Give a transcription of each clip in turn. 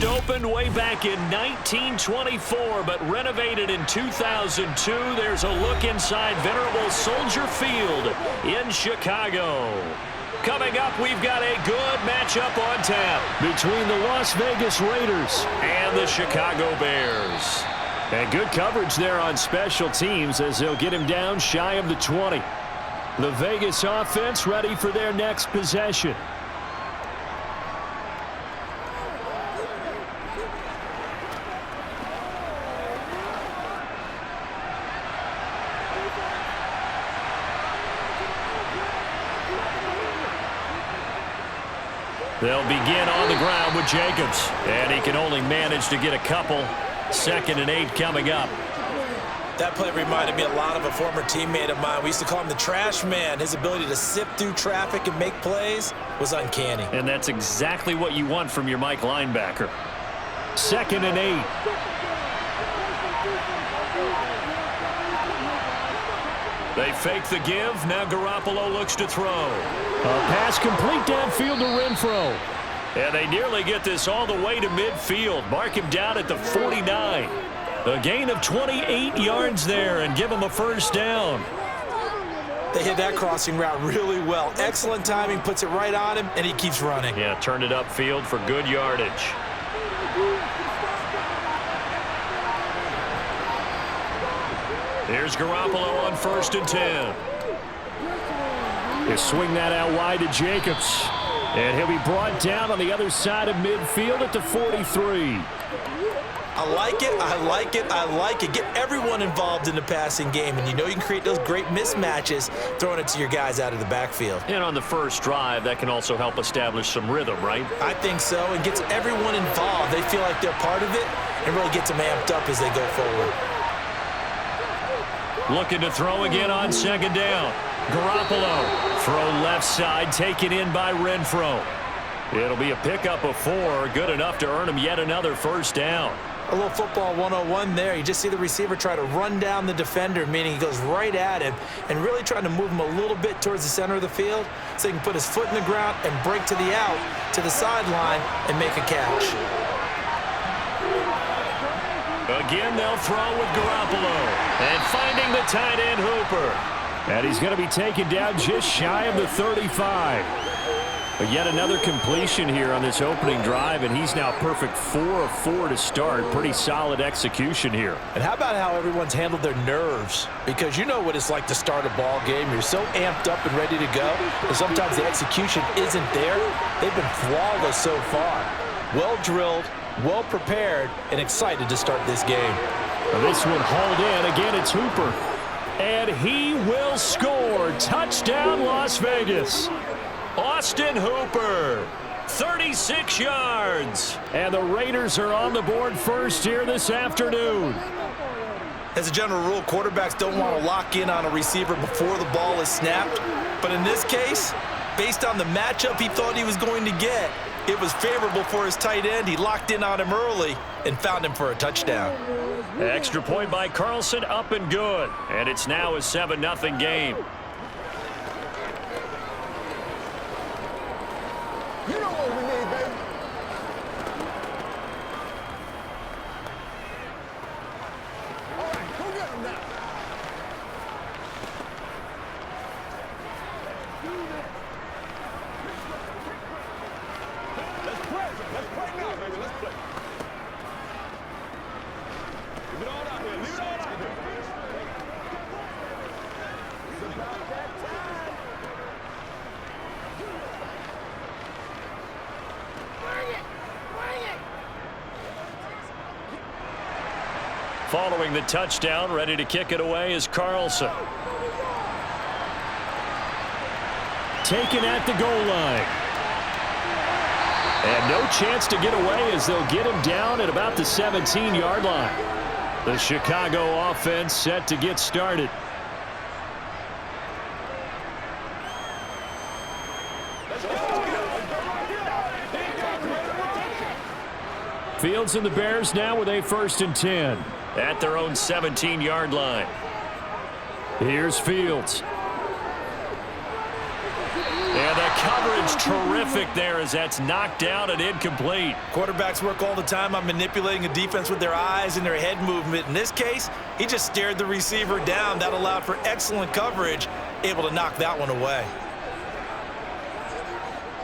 First opened way back in 1924, but renovated in 2002. There's a look inside venerable Soldier Field in Chicago. Coming up, we've got a good matchup on tap between the Las Vegas Raiders and the Chicago Bears. And good coverage there on special teams as they'll get him down shy of the 20. The Vegas offense ready for their next possession. They'll begin on the ground with Jacobs. And he can only manage to get a couple. 2nd and 8 coming up. That play reminded me a lot of a former teammate of mine. We used to call him the trash man. His ability to sift through traffic and make plays was uncanny. And that's exactly what you want from your Mike linebacker. 2nd and 8. They fake the give. Now Garoppolo looks to throw. A pass complete downfield to Renfro. And they nearly get this all the way to midfield. Mark him down at the 49. A gain of 28 yards there and give him a first down. They hit that crossing route really well. Excellent timing, puts it right on him, and he keeps running. Yeah, turned it upfield for good yardage. Here's Garoppolo on 1st and 10. They swing that out wide to Jacobs. And he'll be brought down on the other side of midfield at the 43. I like it, I like it, I like it. Get everyone involved in the passing game, and you know you can create those great mismatches throwing it to your guys out of the backfield. And on the first drive, that can also help establish some rhythm, right? I think so, and gets everyone involved. They feel like they're part of it, and really gets them amped up as they go forward. Looking to throw again on 2nd down. Garoppolo, throw left side, taken in by Renfro. It'll be a pickup of 4, good enough to earn him yet another first down. A little football 101 there. You just see the receiver try to run down the defender, meaning he goes right at him, and really trying to move him a little bit towards the center of the field so he can put his foot in the ground and break to the out, to the sideline, and make a catch. Again, they'll throw with Garoppolo. And finding the tight end, Hooper. And he's going to be taken down just shy of the 35. But yet another completion here on this opening drive, and he's now perfect 4 of 4 to start. Pretty solid execution here. And how about how everyone's handled their nerves? Because you know what it's like to start a ball game. You're so amped up and ready to go, and sometimes the execution isn't there. They've been flawless so far. Well drilled, well prepared, and excited to start this game. This one hauled in. Again, it's Hooper. And he will score. Touchdown, Las Vegas. Austin Hooper, 36 yards. And the Raiders are on the board first here this afternoon. As a general rule, quarterbacks don't want to lock in on a receiver before the ball is snapped. But in this case, based on the matchup he thought he was going to get, it was favorable for his tight end. He locked in on him early and found him for a touchdown. Extra point by Carlson, up and good. And it's now a 7-0 game. You know what we need, baby. All right, go get him now. Let's play. Let's play now, baby. Let's play. Leave it all out here. Leave it all out here. It's about that time. Following the touchdown, ready to kick it away is Carlson. Taken at the goal line. And no chance to get away as they'll get him down at about the 17-yard line. The Chicago offense set to get started. Fields and the Bears now with a 1st and 10 at their own 17-yard line. Here's Fields. And the coverage terrific there as that's knocked down and incomplete. Quarterbacks work all the time on manipulating a defense with their eyes and their head movement. In this case, he just stared the receiver down. That allowed for excellent coverage, able to knock that one away.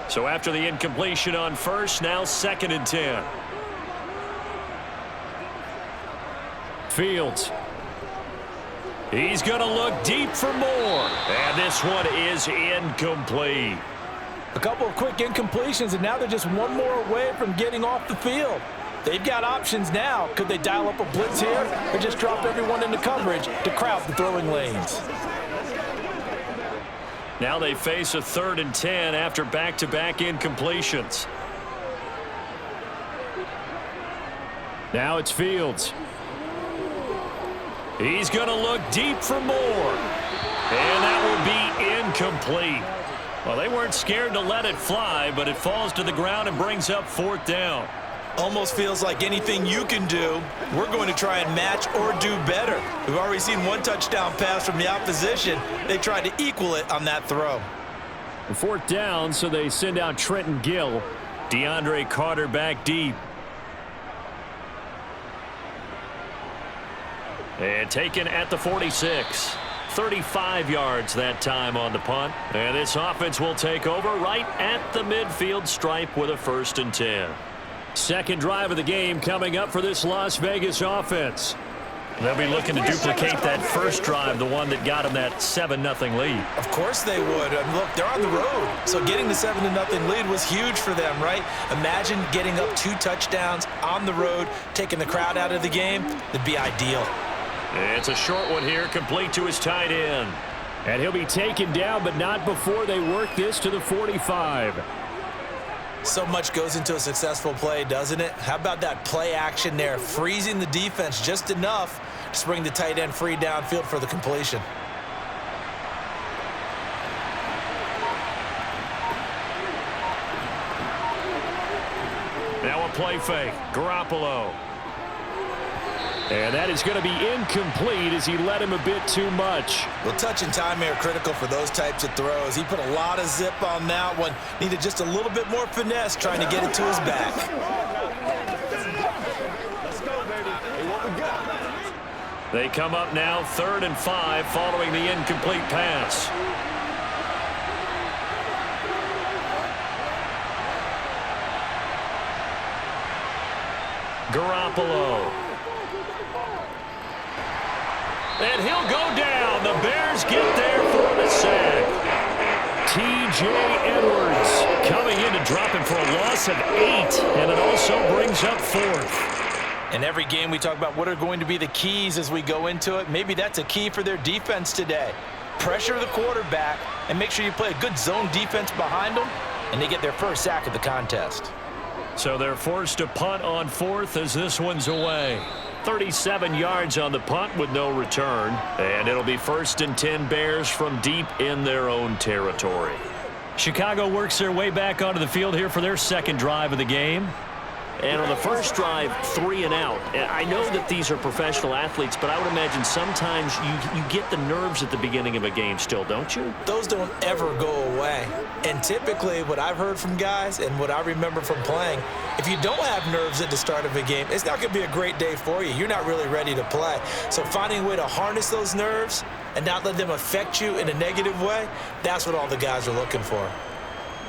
So after the incompletion on first, now 2nd and 10. Fields. He's going to look deep for more. And this one is incomplete. A couple of quick incompletions, and now they're just one more away from getting off the field. They've got options now. Could they dial up a blitz here or just drop everyone into coverage to crowd the throwing lanes? Now they face a 3rd and 10 after back-to-back incompletions. Now it's Fields. He's going to look deep for more. And that will be incomplete. Well, they weren't scared to let it fly, but it falls to the ground and brings up 4th down. Almost feels like anything you can do, we're going to try and match or do better. We've already seen one touchdown pass from the opposition. They tried to equal it on that throw. 4th down, so they send out Trenton Gill. DeAndre Carter back deep. And taken at the 46. 35 yards that time on the punt. And this offense will take over right at the midfield stripe with a 1st and 10. Second drive of the game coming up for this Las Vegas offense. They'll be looking to duplicate that first drive, the one that got them that 7-0 lead. Of course they would. And look, they're on the road. So getting the 7-0 lead was huge for them, right? Imagine getting up 2 touchdowns on the road, taking the crowd out of the game. It'd be ideal. It's a short one here, complete to his tight end. And he'll be taken down, but not before they work this to the 45. So much goes into a successful play, doesn't it? How about that play action there, freezing the defense just enough to bring the tight end free downfield for the completion. Now a play fake. Garoppolo. And that is going to be incomplete as he led him a bit too much. Well, touch and time are critical for those types of throws. He put a lot of zip on that one. Needed just a little bit more finesse trying to get it to his back. Let's go, baby. Hey, what we got? They come up now 3rd and 5 following the incomplete pass. Garoppolo. And he'll go down. The Bears get there for the sack. T.J. Edwards coming in to drop him for a loss of 8. And it also brings up 4th. In every game we talk about what are going to be the keys as we go into it. Maybe that's a key for their defense today. Pressure the quarterback and make sure you play a good zone defense behind them, and they get their first sack of the contest. So they're forced to punt on 4th as this one's away. 37 yards on the punt with no return. And it'll be 1st and 10 Bears from deep in their own territory. Chicago works their way back onto the field here for their second drive of the game. And on the first drive, 3 and out. I know that these are professional athletes, but I would imagine sometimes you get the nerves at the beginning of a game still, don't you? Those don't ever go away. And typically what I've heard from guys and what I remember from playing, if you don't have nerves at the start of a game, it's not going to be a great day for you. You're not really ready to play. So finding a way to harness those nerves and not let them affect you in a negative way, that's what all the guys are looking for.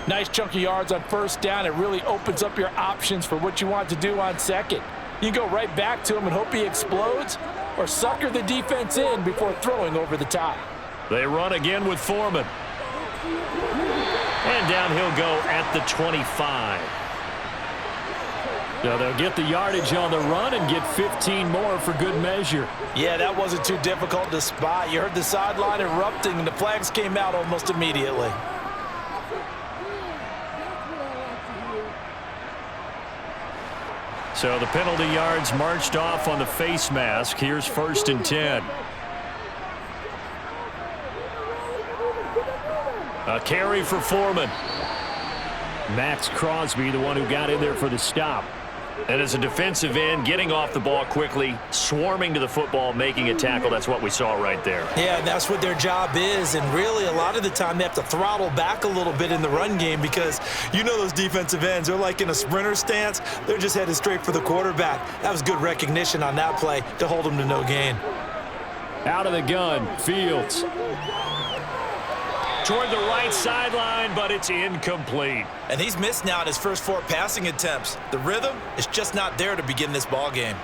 Nice chunk of yards on first down. It really opens up your options for what you want to do on second. You go right back to him and hope he explodes, or sucker the defense in before throwing over the top. They run again with Foreman. And down he'll go at the 25. So they'll get the yardage on the run and get 15 more for good measure. Yeah, that wasn't too difficult to spot. You heard the sideline erupting, and the flags came out almost immediately. So the penalty yards marched off on the face mask. Here's 1st and 10. A carry for Foreman. Max Crosby, the one who got in there for the stop. And as a defensive end, getting off the ball quickly, swarming to the football, making a tackle, that's what we saw right there. Yeah, and that's what their job is. And really, a lot of the time, they have to throttle back a little bit in the run game because you know those defensive ends, they're like in a sprinter stance. They're just headed straight for the quarterback. That was good recognition on that play to hold them to no gain. Out of the gun, Fields. Toward the right sideline, but it's incomplete. And he's missed now in his first 4 passing attempts. The rhythm is just not there to begin this ball game.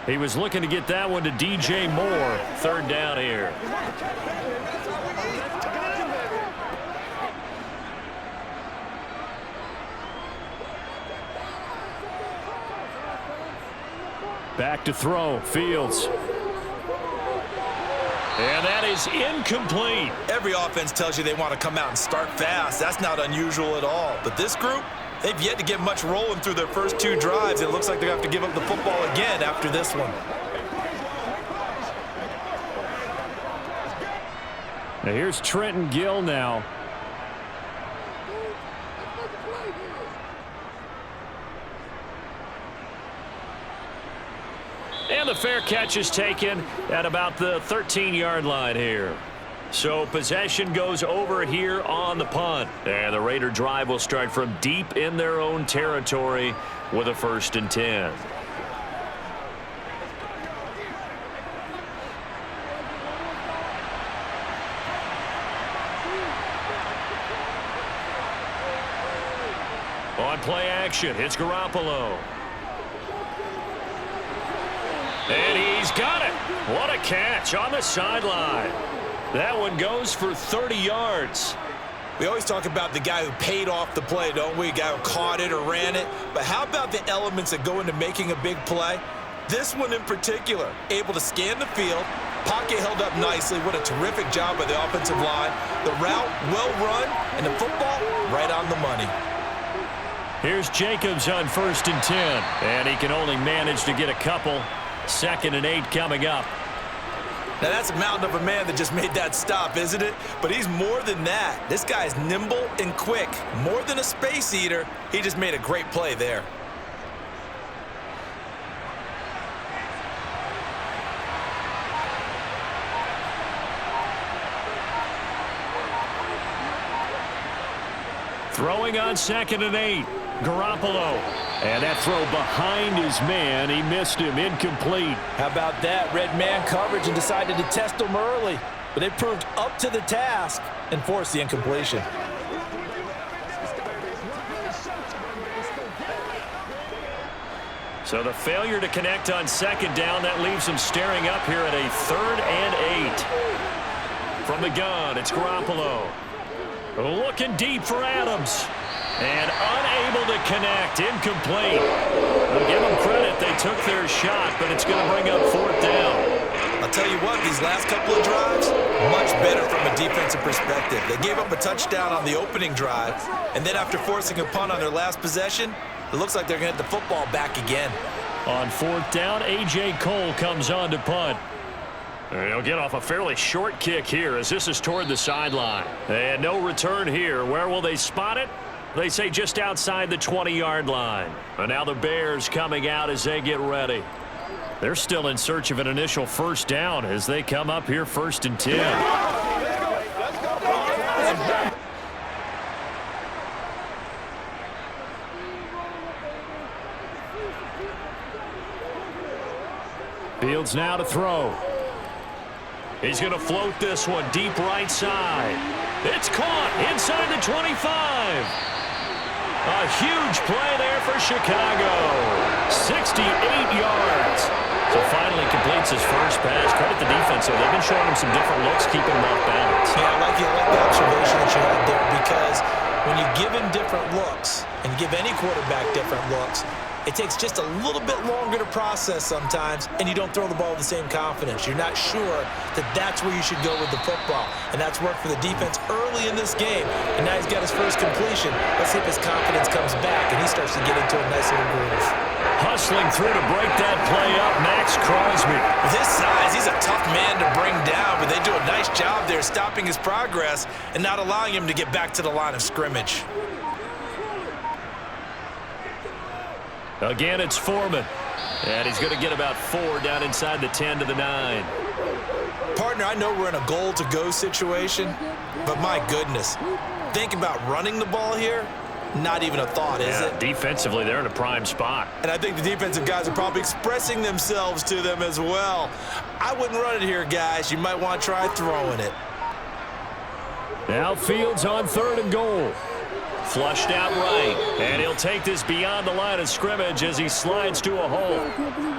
He was looking to get that one to DJ Moore. 3rd down here. Back to throw, Fields. And that is incomplete. Every offense tells you they want to come out and start fast. That's not unusual at all. But this group, they've yet to get much rolling through their first 2 drives. It looks like they're going to have to give up the football again after this one. Now here's Trenton Gill now. And the fair catch is taken at about the 13-yard line here. So possession goes over here on the punt. And the Raider drive will start from deep in their own territory with a 1st and 10. On play action, it's Garoppolo. And he's got it. What a catch on the sideline. That one goes for 30 yards. We always talk about the guy who paid off the play, don't we? A guy who caught it or ran it. But how about the elements that go into making a big play? This one in particular, able to scan the field, pocket held up nicely. What a terrific job by the offensive line. The route well run, and the football right on the money. Here's Jacobs on 1st and 10. And he can only manage to get a couple. 2nd and 8 coming up. Now that's a mountain of a man that just made that stop, isn't it? But he's more than that. This guy's nimble and quick. More than a space eater. He just made a great play there. Throwing on 2nd and 8. Garoppolo. And that throw behind his man. He missed him. Incomplete. How about that? Red man coverage and decided to test him early. But they proved up to the task and forced the incompletion. So the failure to connect on 2nd down, that leaves him staring up here at a 3rd and 8. From the gun, it's Garoppolo. Looking deep for Adams. And unable to connect. Incomplete. I'll give them credit. They took their shot, but it's going to bring up 4th down. I'll tell you what, these last couple of drives, much better from a defensive perspective. They gave up a touchdown on the opening drive, and then after forcing a punt on their last possession, it looks like they're going to get the football back again. On 4th down, A.J. Cole comes on to punt. And he'll get off a fairly short kick here as this is toward the sideline. And no return here. Where will they spot it? They say just outside the 20-yard line. And now the Bears coming out as they get ready. They're still in search of an initial 1st down as they come up here 1st and 10. Fields now to throw. He's going to float this one deep right side. It's caught inside the 25. A huge play there for Chicago. 68 yards. So finally completes his first pass. Credit the defense. So they've been showing him some different looks, keeping him off balance. Yeah, I like the observation that you had there, because when you give him different looks and give any quarterback different looks, it takes just a little bit longer to process sometimes, and you don't throw the ball with the same confidence. You're not sure that that's where you should go with the football, and that's worked for the defense early in this game, and now he's got his first completion. Let's see if his confidence comes back, and he starts to get into a nice little groove. Hustling through to break that play up, Max Crosby. With his size, he's a tough man to bring down, but they do a nice job there stopping his progress and not allowing him to get back to the line of scrimmage. Again, it's Foreman. And he's going to get about 4 down inside the 10 to the 9. Partner, I know we're in a goal-to-go situation, but my goodness, think about running the ball here. Not even a thought, is it? Defensively, they're in a prime spot. And I think the defensive guys are probably expressing themselves to them as well. I wouldn't run it here, guys. You might want to try throwing it. Now Fields on 3rd and goal. Flushed out right, and he'll take this beyond the line of scrimmage as he slides to a hole.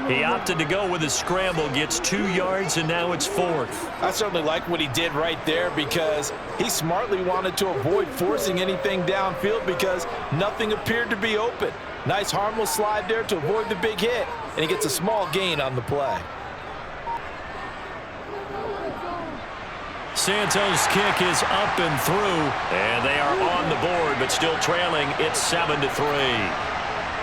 He opted to go with a scramble, gets 2 yards, and now it's 4th. I certainly like what he did right there because he smartly wanted to avoid forcing anything downfield because nothing appeared to be open. Nice harmless slide there to avoid the big hit, and he gets a small gain on the play. Santos' kick is up and through, and they are on the board, but still trailing. It's 7-3.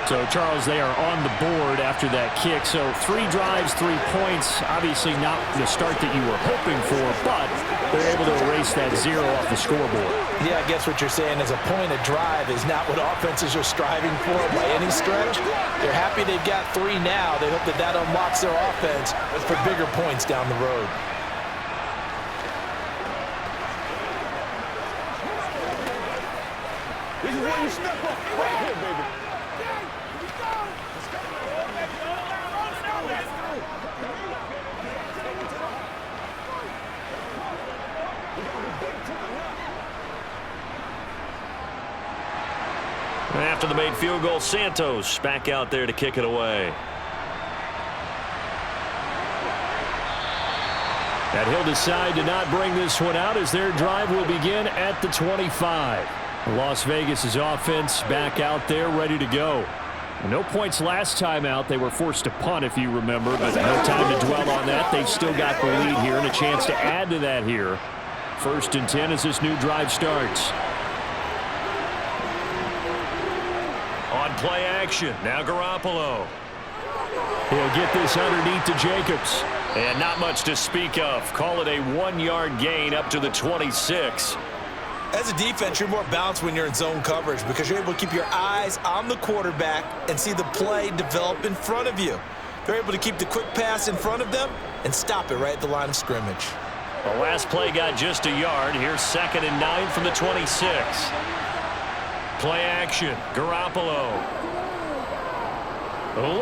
So, Charles, they are on the board after that kick. So, 3 drives, 3 points. Obviously not the start that you were hoping for, but they're able to erase that 0 off the scoreboard. Yeah, I guess what you're saying is a point of drive is not what offenses are striving for by any stretch. They're happy they've got 3 now. They hope that that unlocks their offense for bigger points down the road. This is where you step up. Right here, baby. After the made field goal, Santos back out there to kick it away. And he'll decide to not bring this one out as their drive will begin at the 25. Las Vegas' offense back out there ready to go. No points last time out. They were forced to punt, if you remember, but no time to dwell on that. They've still got the lead here and a chance to add to that here. 1st and 10 as this new drive starts. On play action, now Garoppolo. He'll get this underneath to Jacobs. And not much to speak of. Call it a 1-yard gain up to the 26. As a defense, you're more balanced when you're in zone coverage because you're able to keep your eyes on the quarterback and see the play develop in front of you. They're able to keep the quick pass in front of them and stop it right at the line of scrimmage. The last play got just a yard. Here's 2nd and 9 from the 26. Play action. Garoppolo.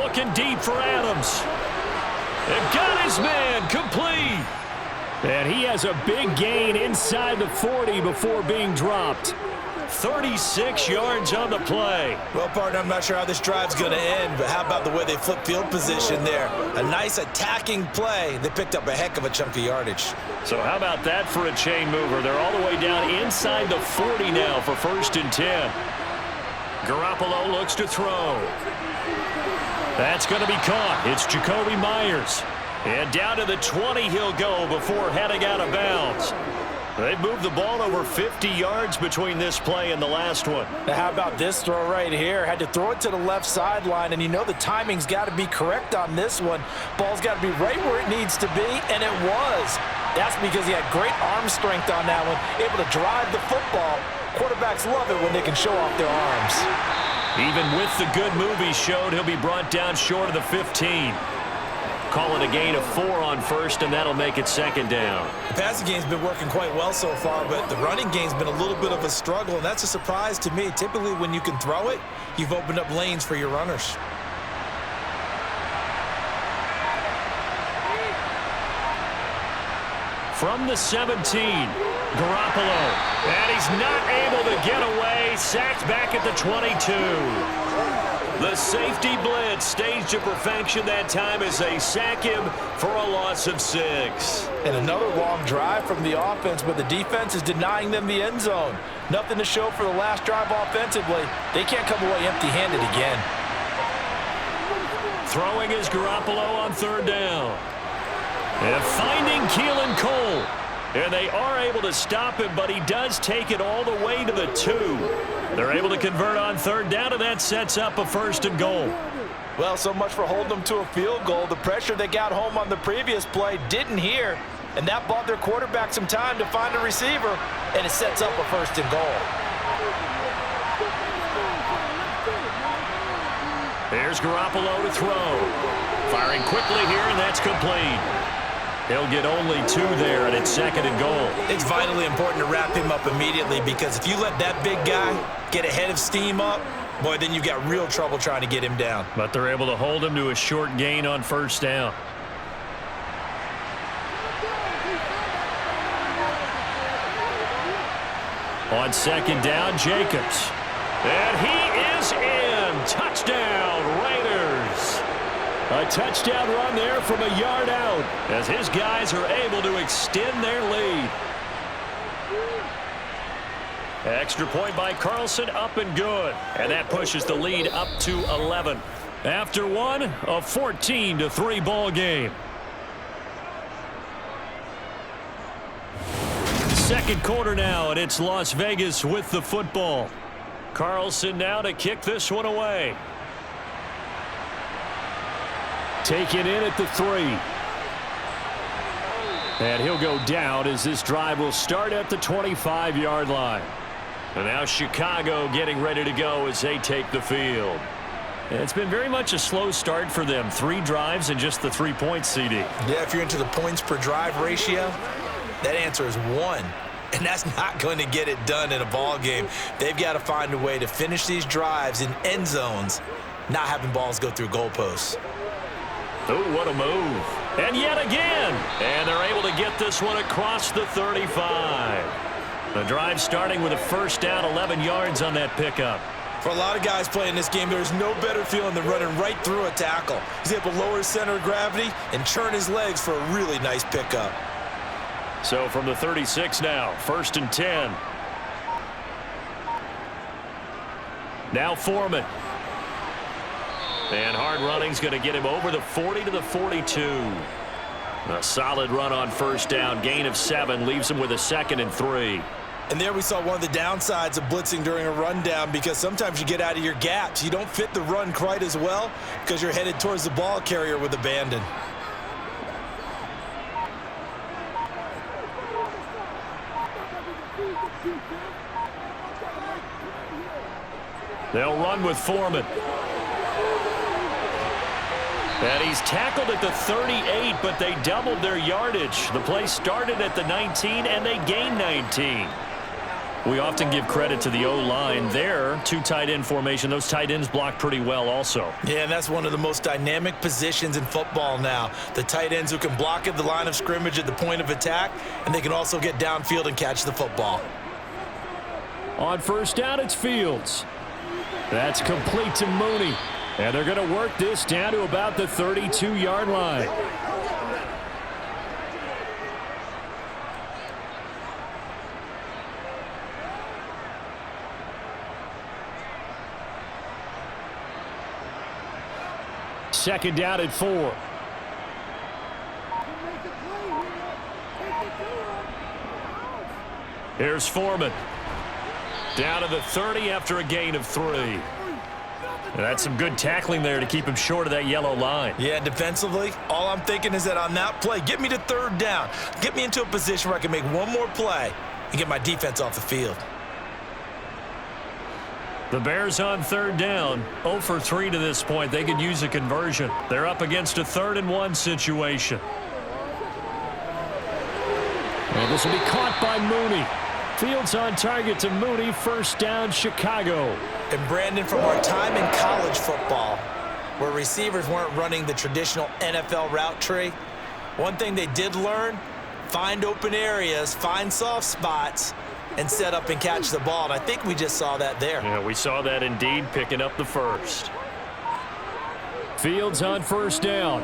Looking deep for Adams. And got his man complete. And he has a big gain inside the 40 before being dropped. 36 yards on the play. Well, partner, I'm not sure how this drive's going to end, but how about the way they flip field position there? A nice attacking play. They picked up a heck of a chunk of yardage. So how about that for a chain mover? They're all the way down inside the 40 now for 1st and 10. Garoppolo looks to throw. That's going to be caught. It's Jacoby Myers. And down to the 20 he'll go before heading out of bounds. They've moved the ball over 50 yards between this play and the last one. Now how about this throw right here? Had to throw it to the left sideline, and you know the timing's got to be correct on this one. Ball's got to be right where it needs to be, and it was. That's because he had great arm strength on that one, able to drive the football. Quarterbacks love it when they can show off their arms. Even with the good move he showed, he'll be brought down short of the 15. Call it a gain of 4 on 1st, and that'll make it 2nd down. The passing game's been working quite well so far, but the running game's been a little bit of a struggle, and that's a surprise to me. Typically, when you can throw it, you've opened up lanes for your runners. From the 17, Garoppolo. And he's not able to get away. Sacked back at the 22. The safety blitz staged to perfection that time as they sack him for a loss of 6. And another long drive from the offense, but the defense is denying them the end zone. Nothing to show for the last drive offensively. They can't come away empty-handed again. Throwing is Garoppolo on 3rd down. And finding Keelan Cole. And they are able to stop him, but he does take it all the way to the 2. They're able to convert on 3rd down, and that sets up a 1st and goal. Well, so much for holding them to a field goal. The pressure they got home on the previous play didn't hear, and that bought their quarterback some time to find a receiver, and it sets up a 1st and goal. Here's Garoppolo to throw. Firing quickly here, and that's complete. He'll get only 2 there, and it's 2nd and goal. It's vitally important to wrap him up immediately because if you let that big guy get a head of steam up, boy, then you've got real trouble trying to get him down. But they're able to hold him to a short gain on 1st down. On 2nd down, Jacobs. And he is in. Touchdown, Raiders. A touchdown run there from a yard out as his guys are able to extend their lead. Extra point by Carlson, up and good. And that pushes the lead up to 11. After one, a 14-3 ball game. Second quarter now, and it's Las Vegas with the football. Carlson now to kick this one away. Taken in at the 3. And he'll go down as this drive will start at the 25-yard line. And now Chicago getting ready to go as they take the field. It's been very much a slow start for them. 3 drives and just the 3 points, CD. Yeah, if you're into the points per drive ratio, that answer is 1. And that's not going to get it done in a ball game. They've got to find a way to finish these drives in end zones, not having balls go through goalposts. Oh, what a move. And yet again. And they're able to get this one across the 35. The drive starting with a 1st down, 11 yards on that pickup. For a lot of guys playing this game, there's no better feeling than running right through a tackle. He's able to lower his center of gravity and churn his legs for a really nice pickup. So from the 36 now, 1st and 10. Now Foreman. And hard running's going to get him over the 40 to the 42. A solid run on 1st down. Gain of 7 leaves him with a 2nd and 3. And there we saw one of the downsides of blitzing during a rundown because sometimes you get out of your gaps. You don't fit the run quite as well because you're headed towards the ball carrier with abandon. They'll run with Foreman. And he's tackled at the 38, but they doubled their yardage. The play started at the 19, and they gained 19. We often give credit to the O-line there. 2 tight end formation. Those tight ends block pretty well also. Yeah, and that's one of the most dynamic positions in football now. The tight ends who can block at the line of scrimmage at the point of attack, and they can also get downfield and catch the football. On 1st down, it's Fields. That's complete to Mooney. And they're going to work this down to about the 32-yard line. Second down at 4. Here's Foreman. Down to the 30 after a gain of 3. And that's some good tackling there to keep him short of that yellow line. Yeah, defensively, all I'm thinking is that on that play, get me to 3rd down. Get me into a position where I can make one more play and get my defense off the field. The Bears on 3rd down, 0 for 3 to this point. They could use a conversion. They're up against a 3rd and 1 situation. And this will be caught by Mooney. Fields on target to Mooney. 1st down, Chicago. And Brandon, from our time in college football, where receivers weren't running the traditional NFL route tree, one thing they did learn, find open areas, find soft spots, and set up and catch the ball. And I think we just saw that there. Yeah, we saw that indeed, picking up the 1st. Fields on 1st down.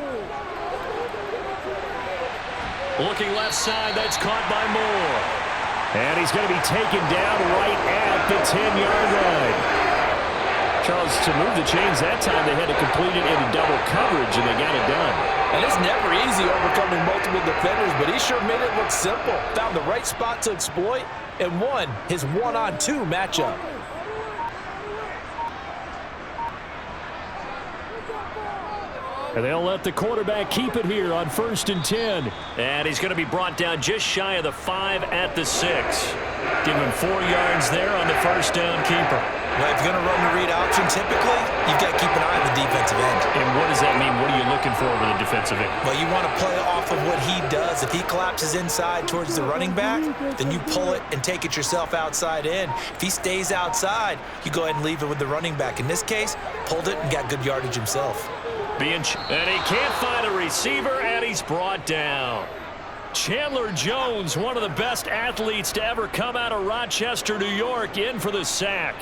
Looking left side, that's caught by Moore. And he's going to be taken down right at the 10-yard line. Charles, to move the chains that time, they had to complete it into double coverage, and they got it done. And it's never easy overcoming multiple defenders, but he sure made it look simple. Found the right spot to exploit and won his 1-on-2 matchup. And they'll let the quarterback keep it here on 1st and 10. And he's going to be brought down just shy of the 5 at the 6. Give him 4 yards there on the first down keeper. Well, if you're going to run the read option, typically, you've got to keep an eye on the defensive end. And what does that mean? What are you looking for with the defensive end? Well, you want to play off of what he does. If he collapses inside towards the running back, then you pull it and take it yourself outside in. If he stays outside, you go ahead and leave it with the running back. In this case, pulled it and got good yardage himself. And he can't find a receiver, and he's brought down. Chandler Jones, one of the best athletes to ever come out of Rochester, New York, in for the sack.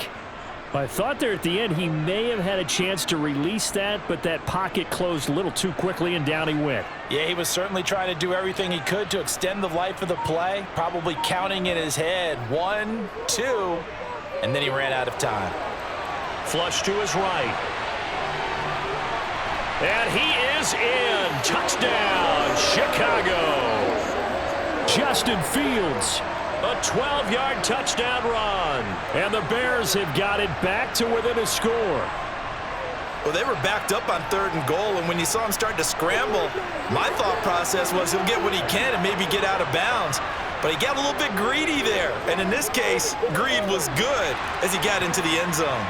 I thought there at the end he may have had a chance to release that, but that pocket closed a little too quickly, and down he went. Yeah, he was certainly trying to do everything he could to extend the life of the play, probably counting in his head 1, 2, and then he ran out of time. Flush to his right. And he is in. Touchdown, Chicago. Justin Fields, a 12-yard touchdown run. And the Bears have got it back to within a score. Well, they were backed up on 3rd and goal, and when you saw him start to scramble, my thought process was he'll get what he can and maybe get out of bounds. But he got a little bit greedy there. And in this case, greed was good as he got into the end zone.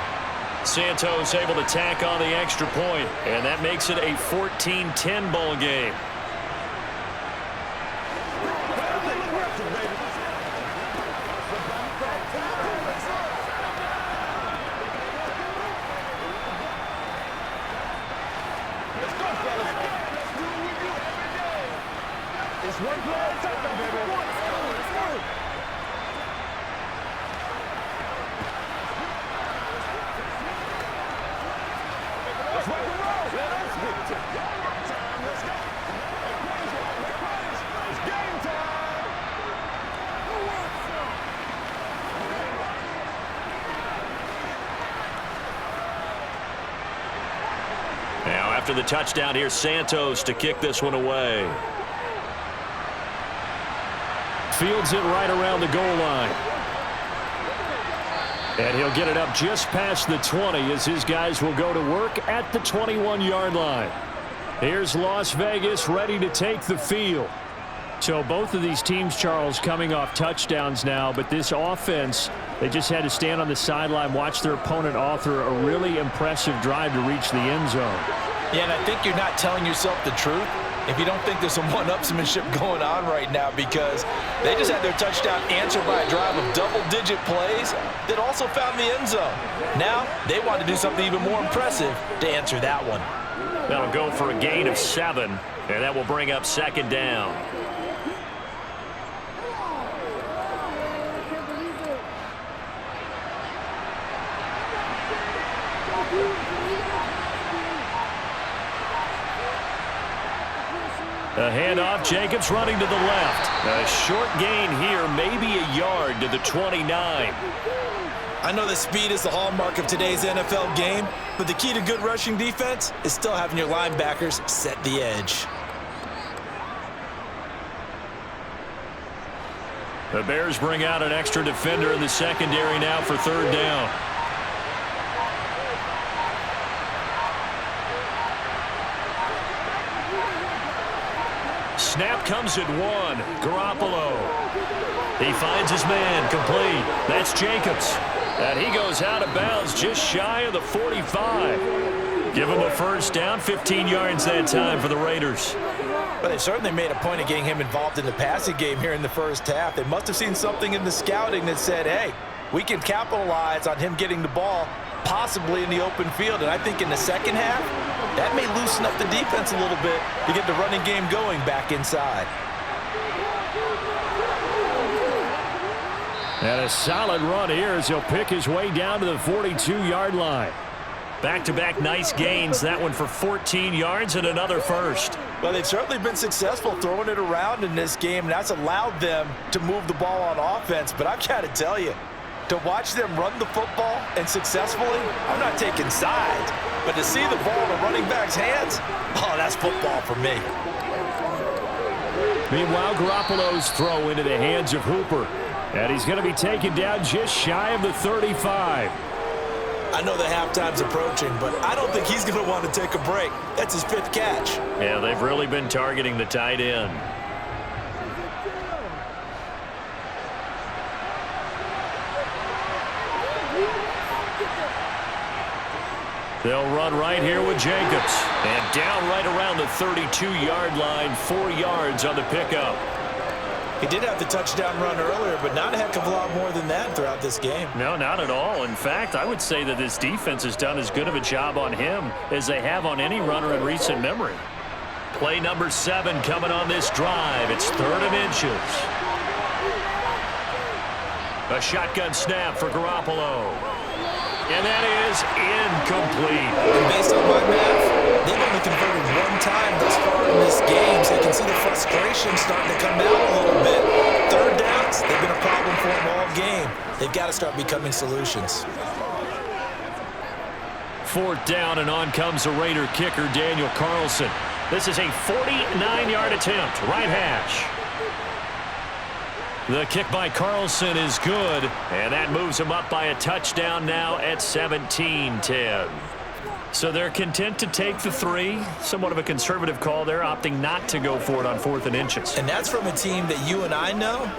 Santos able to tack on the extra point, and that makes it a 14-10 ball game. It's one play at a time, baby. Let's go. Let's rock and roll. Let's get it. Time. Let's go. It's game time. Now after the touchdown, here's Santos to kick this one away. Fields it right around the goal line. And he'll get it up just past the 20 as his guys will go to work at the 21-yard line. Here's Las Vegas ready to take the field. So both of these teams, Charles, coming off touchdowns now, but this offense, they just had to stand on the sideline, watch their opponent author a really impressive drive to reach the end zone. Yeah, and I think you're not telling yourself the truth if you don't think there's some one-upsmanship going on right now, because they just had their touchdown answered by a drive of double-digit plays that also found the end zone. Now they want to do something even more impressive to answer that one. That'll go for a gain of 7, and that will bring up 2nd down. A handoff, Jacobs running to the left. A short gain here, maybe a yard to the 29. I know that speed is the hallmark of today's NFL game, but the key to good rushing defense is still having your linebackers set the edge. The Bears bring out an extra defender in the secondary now for 3rd down. Snap comes at 1. Garoppolo. He finds his man, complete. That's Jacobs. And he goes out of bounds just shy of the 45. Give him a first down, 15 yards that time for the Raiders. But they certainly made a point of getting him involved in the passing game here in the first half. They must have seen something in the scouting that said, hey, we can capitalize on him getting the ball possibly in the open field. And I think in the second half, that may loosen up the defense a little bit to get the running game going back inside. And a solid run here as he'll pick his way down to the 42-yard line. Back-to-back nice gains, that one for 14 yards and another first. Well, they've certainly been successful throwing it around in this game, and that's allowed them to move the ball on offense. But I've got to tell you, to watch them run the football and successfully, I'm not taking sides, but to see the ball in a running back's hands, oh, that's football for me. Meanwhile, Garoppolo's throw into the hands of Hooper. And he's going to be taken down just shy of the 35. I know the halftime's approaching, but I don't think he's going to want to take a break. That's his 5th catch. Yeah, they've really been targeting the tight end. They'll run right here with Jacobs. And down right around the 32-yard line, 4 yards on the pickup. He did have the touchdown run earlier, but not a heck of a lot more than that throughout this game. No, not at all. In fact, I would say that this defense has done as good of a job on him as they have on any runner in recent memory. Play number 7 coming on this drive. It's 3rd and inches. A shotgun snap for Garoppolo. And that is incomplete. And based on my math, they've only converted 1 time thus far in this game, so you can see the frustration starting to come out a little bit. 3rd downs, they've been a problem for them all game. They've got to start becoming solutions. 4th down, and on comes the Raider kicker, Daniel Carlson. This is a 49-yard attempt, right hash. The kick by Carlson is good, and that moves him up by a touchdown now at 17-10. So they're content to take the 3. Somewhat of a conservative call there, opting not to go for it on 4th and inches. And that's from a team that you and I know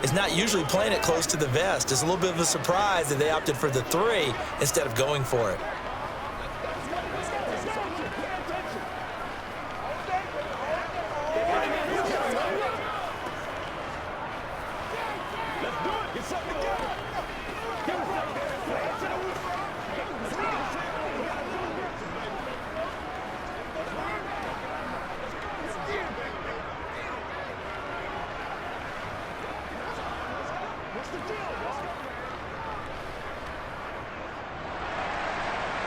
is not usually playing it close to the vest. It's a little bit of a surprise that they opted for the 3 instead of going for it.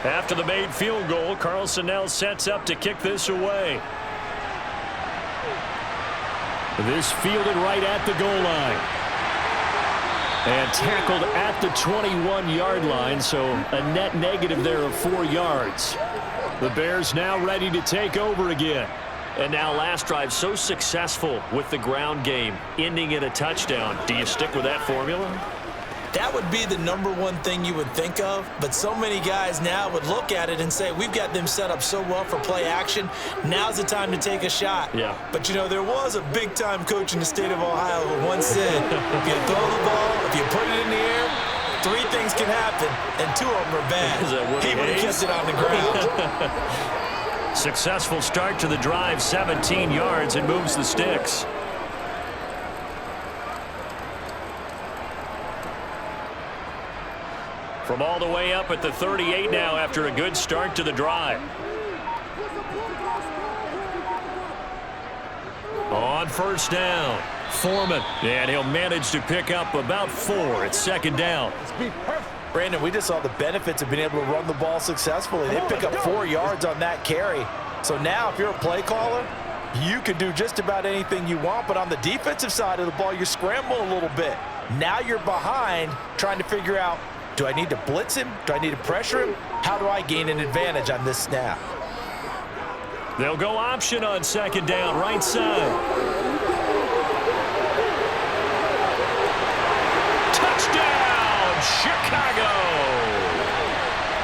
After the made field goal, Carlson now sets up to kick this away. This fielded right at the goal line. And tackled at the 21-yard line, so a net negative there of 4 yards. The Bears now ready to take over again. And now last drive so successful with the ground game, ending in a touchdown. Do you stick with that formula? That would be the #1 thing you would think of, but so many guys now would look at it and say, we've got them set up so well for play action, now's the time to take a shot. Yeah. But, you know, there was a big-time coach in the state of Ohio who once said, if you throw the ball, if you put it in the air, 3 things can happen, and 2 of them are bad. He would have kept it on the ground. Successful start to the drive, 17 yards, and moves the sticks. From all the way up at the 38 now after a good start to the drive. On 1st down, Foreman. And he'll manage to pick up about 4 at 2nd down. Brandon, we just saw the benefits of being able to run the ball successfully. They pick up 4 yards on that carry. So now if you're a play caller, you can do just about anything you want. But on the defensive side of the ball, you scramble a little bit. Now you're behind trying to figure out, do I need to blitz him? Do I need to pressure him? How do I gain an advantage on this snap? They'll go option on 2nd down, right side. Touchdown, Chicago!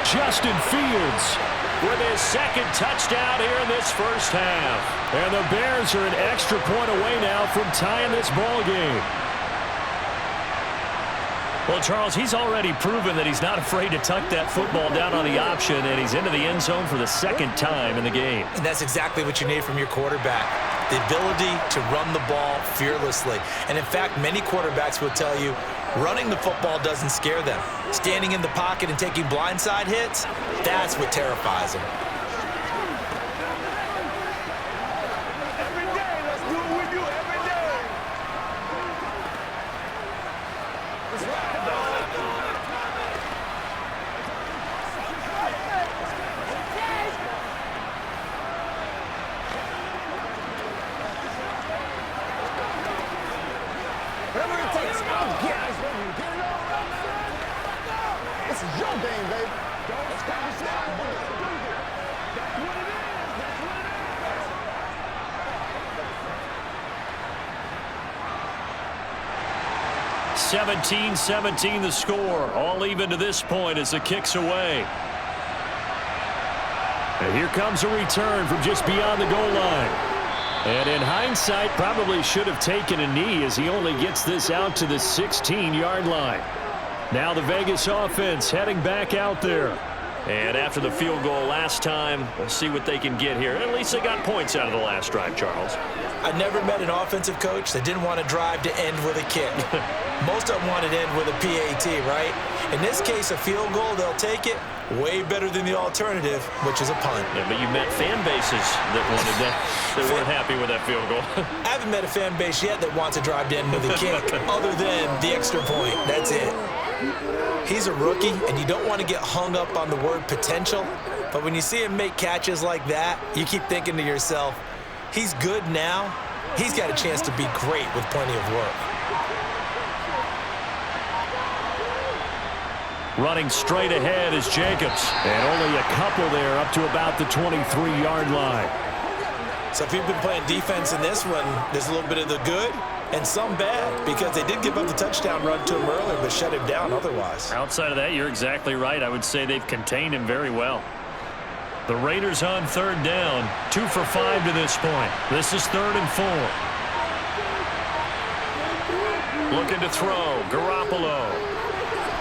Justin Fields with his 2nd touchdown here in this first half. And the Bears are an extra point away now from tying this ball game. Well, Charles, he's already proven that he's not afraid to tuck that football down on the option, and he's into the end zone for the 2nd time in the game. And that's exactly what you need from your quarterback, the ability to run the ball fearlessly. And, in fact, many quarterbacks will tell you running the football doesn't scare them. Standing in the pocket and taking blindside hits, that's what terrifies them. Every day, let's do what we do every day. Let's rock it, dog. Whatever it takes, I'll get it. Get it on. This is your game, baby. Don't stop yourself. That's what it is. That's what it is. 17-17 the score. All even to this point as the kick's away. And here comes a return from just beyond the goal line. And in hindsight, probably should have taken a knee as he only gets this out to the 16-yard line. Now the Vegas offense heading back out there. And after the field goal last time, we'll see what they can get here. At least they got points out of the last drive, Charles. I never met an offensive coach that didn't want to drive to end with a kick. Most of them wanted to end with a PAT, right? In this case, a field goal, they'll take it. Way better than the alternative, which is a punt. Yeah, but you met fan bases that wanted that, that weren't happy with that field goal. I haven't met a fan base yet that wants to drive to end with a kick other than the extra point. That's it. He's a rookie, and you don't want to get hung up on the word potential. But when you see him make catches like that, you keep thinking to yourself, he's good now. He's got a chance to be great with plenty of work. Running straight ahead is Jacobs. And only a couple there up to about the 23-yard line. So if you've been playing defense in this one, there's a little bit of the good and some bad, because they did give up the touchdown run to him earlier but shut him down otherwise. Outside of that, you're exactly right. I would say they've contained him very well. The Raiders on third down, 2 for 5 to this point. This is 3rd and 4. Looking to throw, Garoppolo.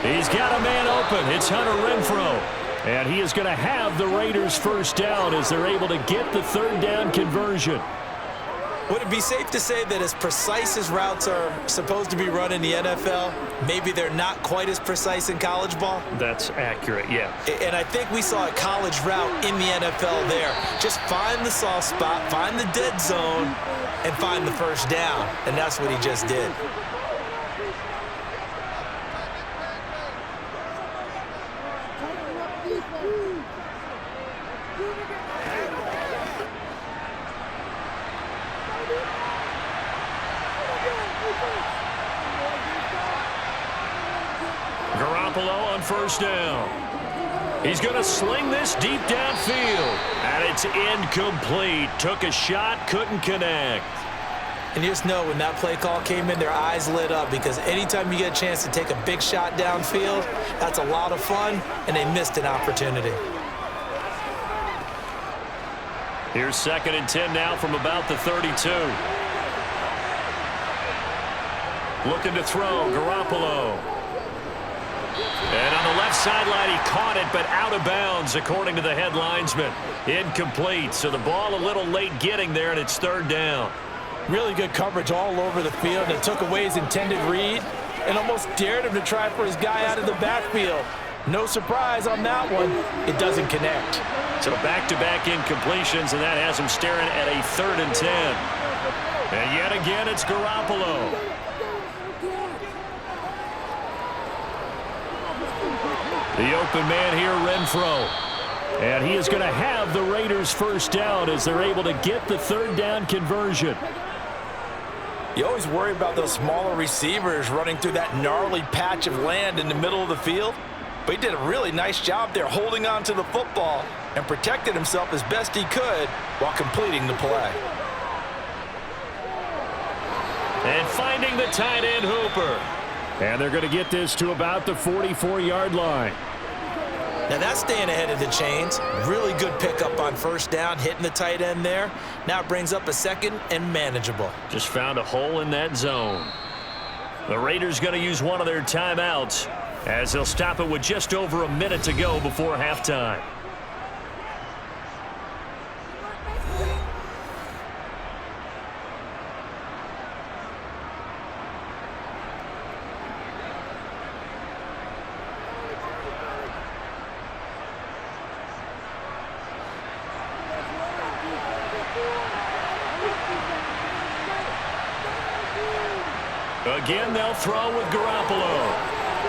He's got a man open. It's Hunter Renfrow. And he is going to have the Raiders first down as they're able to get the 3rd down conversion. Would it be safe to say that as precise as routes are supposed to be run in the NFL, maybe they're not quite as precise in college ball? That's accurate, yeah. And I think we saw a college route in the NFL there. Just find the soft spot, find the dead zone, and find the first down. And that's what he just did. Garoppolo on first down. He's going to sling this deep downfield. And it's incomplete. Took a shot, couldn't connect. And you just know when that play call came in, their eyes lit up, because anytime you get a chance to take a big shot downfield, that's a lot of fun, and they missed an opportunity. Here's 2nd and 10 now from about the 32. Looking to throw, Garoppolo. And on the left sideline, he caught it, but out of bounds, according to the head linesman. Incomplete, so the ball a little late getting there, and it's 3rd down. Really good coverage all over the field, and it took away his intended read and almost dared him to try for his guy out of the backfield. No surprise on that one. It doesn't connect. So back-to-back incompletions, and that has him staring at a 3rd and 10. And yet again, it's Garoppolo. The open man here, Renfrow. And he is going to have the Raiders first down as they're able to get the 3rd down conversion. You always worry about those smaller receivers running through that gnarly patch of land in the middle of the field. But he did a really nice job there holding on to the football and protected himself as best he could while completing the play. And finding the tight end, Hooper. And they're going to get this to about the 44-yard line. Now that's staying ahead of the chains. Really good pickup on first down, hitting the tight end there. Now it brings up a 2nd and manageable. Just found a hole in that zone. The Raiders going to use one of their timeouts as they'll stop it with just over a minute to go before halftime. Again, they'll throw with Garoppolo.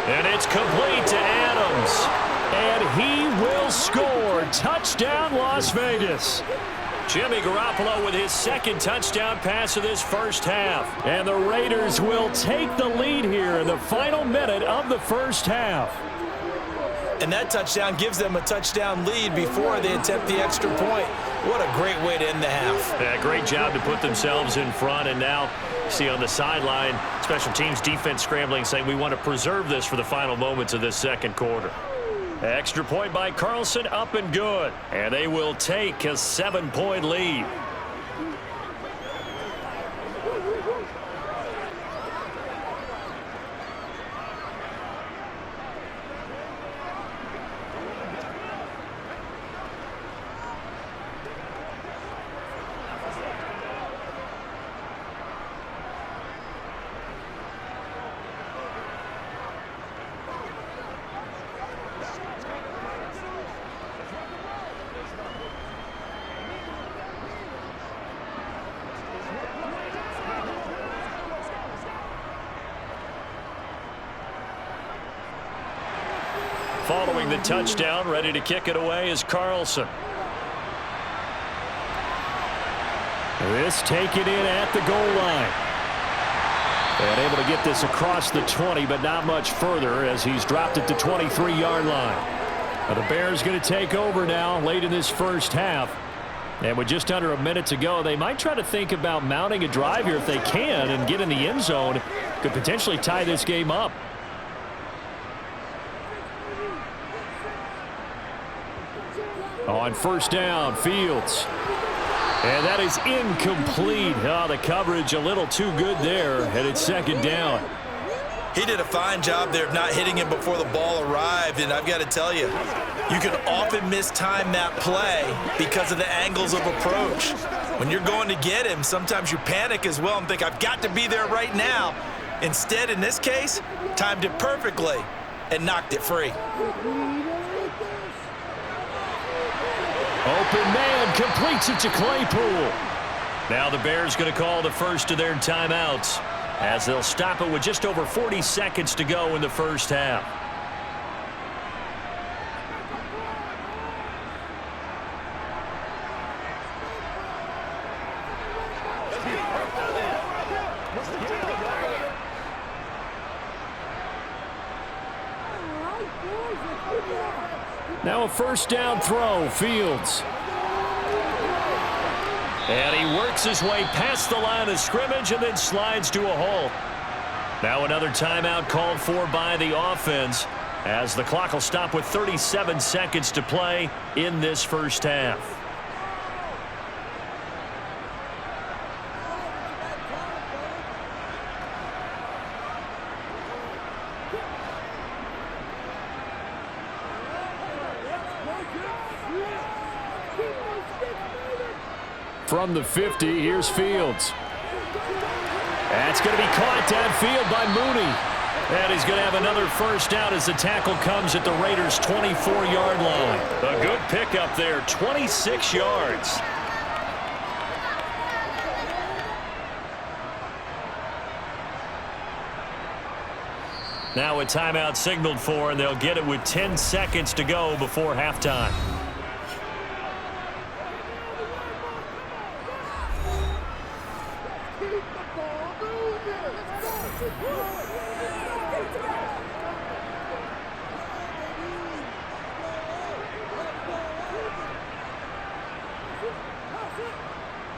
And it's complete to Adams. And he will score. Touchdown, Las Vegas. Jimmy Garoppolo with his 2nd touchdown pass of this first half. And the Raiders will take the lead here in the final minute of the first half. And that touchdown gives them a touchdown lead before they attempt the extra point. What a great way to end the half. Yeah, great job to put themselves in front. And now, see on the sideline, special teams defense scrambling, saying we want to preserve this for the final moments of this second quarter. Extra point by Carlson, up and good. And they will take a 7-point lead. Following the touchdown, ready to kick it away is Carlson. This taken in at the goal line. And able to get this across the 20, but not much further as he's dropped it to 23-yard line. Now the Bears going to take over now late in this first half. And with just under a minute to go, they might try to think about mounting a drive here if they can and get in the end zone. Could potentially tie this game up. On first down, Fields. And that is incomplete. Oh, the coverage a little too good there, and it's second down. He did a fine job there of not hitting him before the ball arrived, and I've got to tell you, you can often mistime that play because of the angles of approach. When you're going to get him, sometimes you panic as well and think, I've got to be there right now. Instead, in this case, timed it perfectly and knocked it free. Open man completes it to Claypool. Now the Bears going to call the first of their timeouts as they'll stop it with just over 40 seconds to go in the first half. Now a first down throw, Fields. And he works his way past the line of scrimmage and then slides to a halt. Now another timeout called for by the offense as the clock will stop with 37 seconds to play in this first half. From the 50, here's Fields. That's going to be caught downfield by Mooney. And he's going to have another first down as the tackle comes at the Raiders' 24-yard line. A good pickup there, 26 yards. Now a timeout signaled for, and they'll get it with 10 seconds to go before halftime.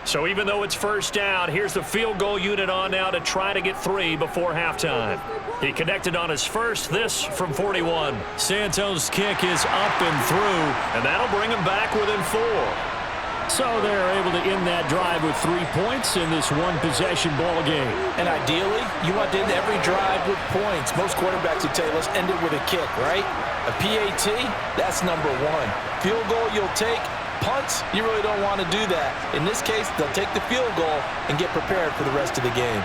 So even though it's first down, here's the field goal unit on now to try to get 3 before halftime. He connected on his first, this from 41. Santos' kick is up and through, and that'll bring him back within 4. So they're able to end that drive with 3 points in this one-possession ball game. And ideally, you want to end every drive with points. Most quarterbacks would tell you, let's end it with a kick, right? A PAT, that's number 1. Field goal you'll take. Punts, you really don't want to do that. In this case, they'll take the field goal and get prepared for the rest of the game.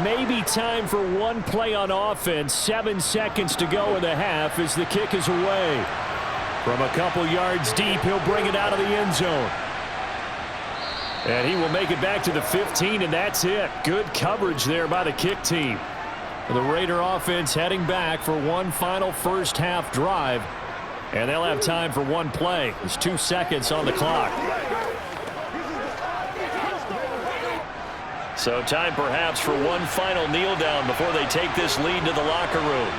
Maybe time for one play on offense. 7 seconds to go in the half as the kick is away. From a couple yards deep, he'll bring it out of the end zone. And he will make it back to the 15, and that's it. Good coverage there by the kick team. The Raider offense heading back for one final first half drive. And they'll have time for one play. There's 2 seconds on the clock. So time perhaps for one final kneel down before they take this lead to the locker room.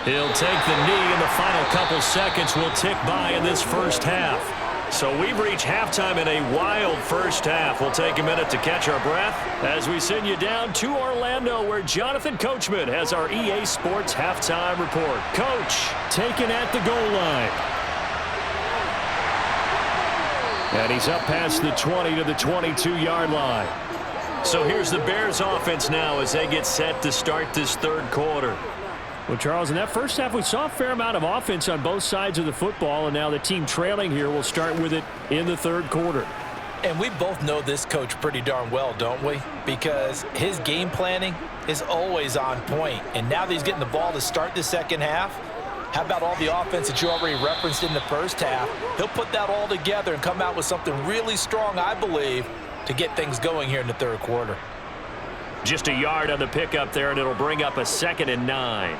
He'll take the knee, and the final couple seconds will tick by in this first half. So we've reached halftime in a wild first half. We'll take a minute to catch our breath as we send you down to Orlando, where Jonathan Coachman has our EA Sports halftime report. Coach, taken at the goal line. And he's up past the 20 to the 22-yard line. So here's the Bears offense now as they get set to start this third quarter. Well, Charles, in that first half, we saw a fair amount of offense on both sides of the football, and now the team trailing here will start with it in the third quarter. And we both know this coach pretty darn well, don't we? Because his game planning is always on point. And now that he's getting the ball to start the second half, how about all the offense that you already referenced in the first half? He'll put that all together and come out with something really strong, I believe, to get things going here in the third quarter. Just a yard on the pickup there, and it'll bring up a 2nd and 9.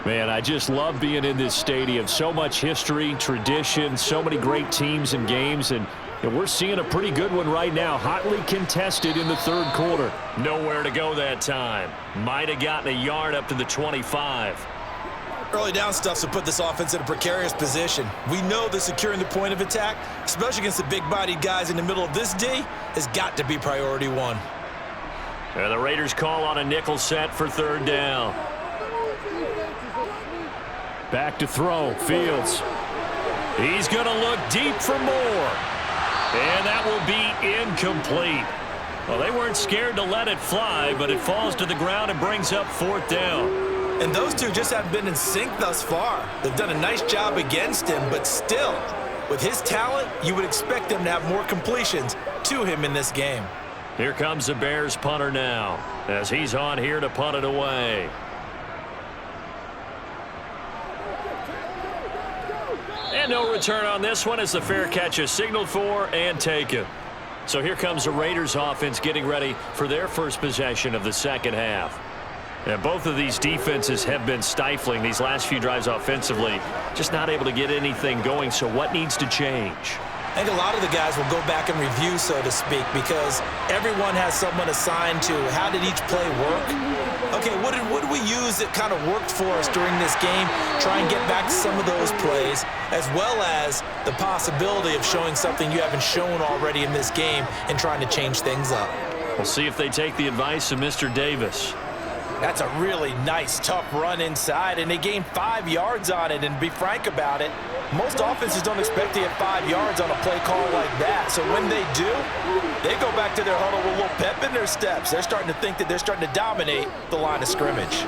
Man, I just love being in this stadium. So much history, tradition, so many great teams and games, and we're seeing a pretty good one right now, hotly contested in the third quarter. Nowhere to go that time. Might have gotten a yard up to the 25. Early down stuff to put this offense in a precarious position. We know that securing the point of attack, especially against the big-bodied guys in the middle of this D, has got to be priority one. And the Raiders call on a nickel set for third down. Back to throw, Fields. He's going to look deep for more. And that will be incomplete. Well, they weren't scared to let it fly, but it falls to the ground and brings up fourth down. And those two just haven't been in sync thus far. They've done a nice job against him, but still, with his talent, you would expect them to have more completions to him in this game. Here comes the Bears punter now, as he's on here to punt it away. And no return on this one as the fair catch is signaled for and taken. So here comes the Raiders offense getting ready for their first possession of the second half. And both of these defenses have been stifling these last few drives offensively. Just not able to get anything going, so what needs to change? I think a lot of the guys will go back and review, so to speak, because everyone has someone assigned to how did each play work. Okay, what did we use that kind of worked for us during this game? Try and get back to some of those plays, as well as the possibility of showing something you haven't shown already in this game and trying to change things up. We'll see if they take the advice of Mr. Davis. That's a really nice, tough run inside, and they gained 5 yards on it. And to be frank about it, most offenses don't expect to get 5 yards on a play call like that. So when they do, they go back to their huddle with a little pep in their steps. They're starting to think that they're starting to dominate the line of scrimmage.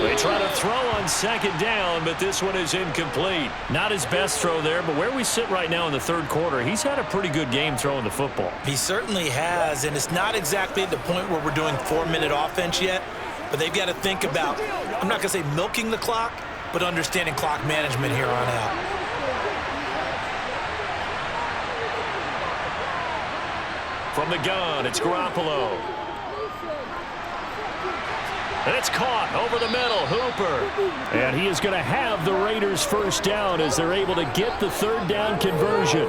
They try to throw on second down, but this one is incomplete. Not his best throw there, but where we sit right now in the third quarter, he's had a pretty good game throwing the football. He certainly has, and it's not exactly at the point where we're doing 4-minute offense yet. But they've got to think about, I'm not going to say milking the clock, but understanding clock management here on out. From the gun, it's Garoppolo. And it's caught over the middle, Hooper. And he is going to have the Raiders first down as they're able to get the third down conversion.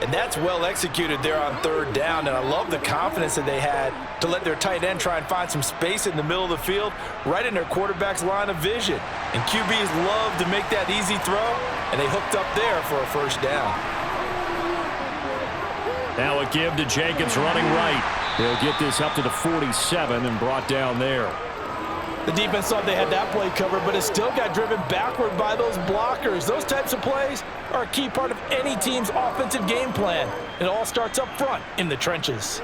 And that's well executed there on third down, and I love the confidence that they had to let their tight end try and find some space in the middle of the field, right in their quarterback's line of vision. And QBs love to make that easy throw, and they hooked up there for a first down. Now a give to Jacobs running right. They'll get this up to the 47 and brought down there. The defense thought they had that play covered, but it still got driven backward by those blockers. Those types of plays are a key part of any team's offensive game plan. It all starts up front in the trenches.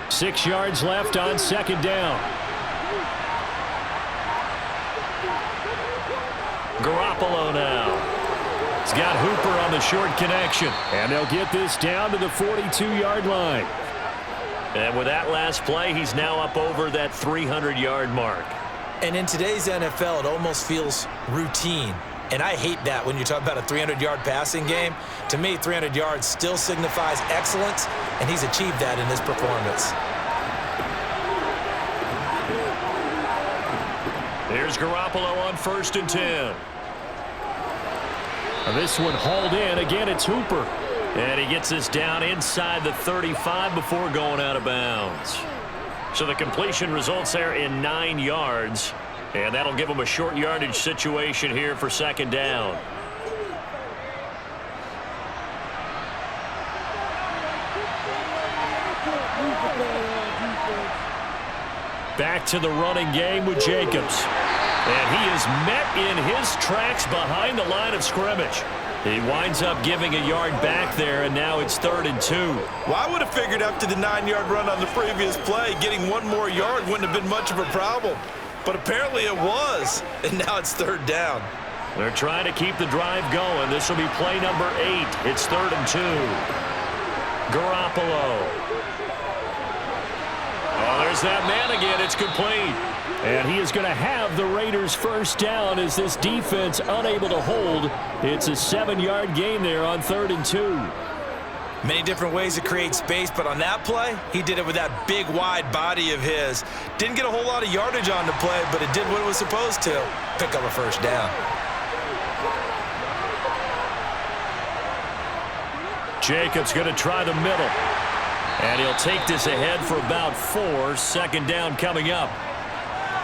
6 yards left on second down. Garoppolo now. He's got Hooper on the short connection. And they'll get this down to the 42-yard line. And with that last play, he's now up over that 300-yard mark. And in today's NFL, it almost feels routine. And I hate that when you talk about a 300-yard passing game. To me, 300 yards still signifies excellence, and he's achieved that in his performance. Here's Garoppolo on 1st and 10. This one hauled in. Again, it's Hooper. And he gets this down inside the 35 before going out of bounds. So the completion results there in 9 yards. And that'll give him a short yardage situation here for 2nd down. Back to the running game with Jacobs. And he is met in his tracks behind the line of scrimmage. He winds up giving a yard back there, and now it's 3rd and 2. Well, I would have figured after the 9-yard run on the previous play, getting 1 more yard wouldn't have been much of a problem. But apparently it was, and now it's 3rd down. They're trying to keep the drive going. This will be play number 8. It's 3rd and 2. Garoppolo. Oh, there's that man again. It's complete. And he is going to have the Raiders' 1st down as this defense unable to hold. It's a 7-yard gain there on 3rd and 2. Many different ways to create space, but on that play, he did it with that big, wide body of his. Didn't get a whole lot of yardage on the play, but it did what it was supposed to. Pick up a 1st down. Jacobs going to try the middle. And he'll take this ahead for about 4. 2nd down coming up.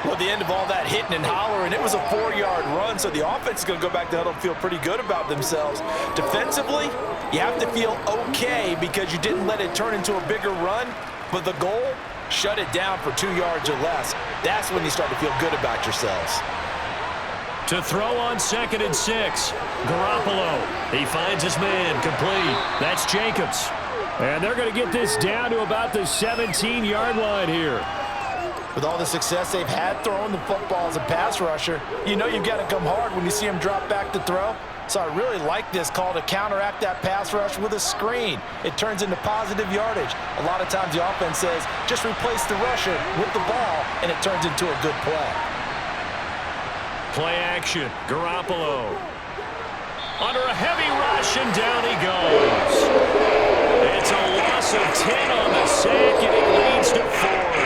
Well, at the end of all that hitting and hollering, it was a 4-yard run, so the offense is going to go back to huddle and feel pretty good about themselves. Defensively, you have to feel okay because you didn't let it turn into a bigger run, but the goal, shut it down for 2 yards or less. That's when you start to feel good about yourselves. To throw on 2nd and 6. Garoppolo. He finds his man complete. That's Jacobs. And they're going to get this down to about the 17-yard line here. With all the success they've had throwing the football as a pass rusher, you know you've got to come hard when you see him drop back to throw. So I really like this call to counteract that pass rush with a screen. It turns into positive yardage. A lot of times the offense says, just replace the rusher with the ball, and it turns into a good play. Play action. Garoppolo. Under a heavy rush, and down he goes. It's a loss of 10 on the sack, and it leads to 4th.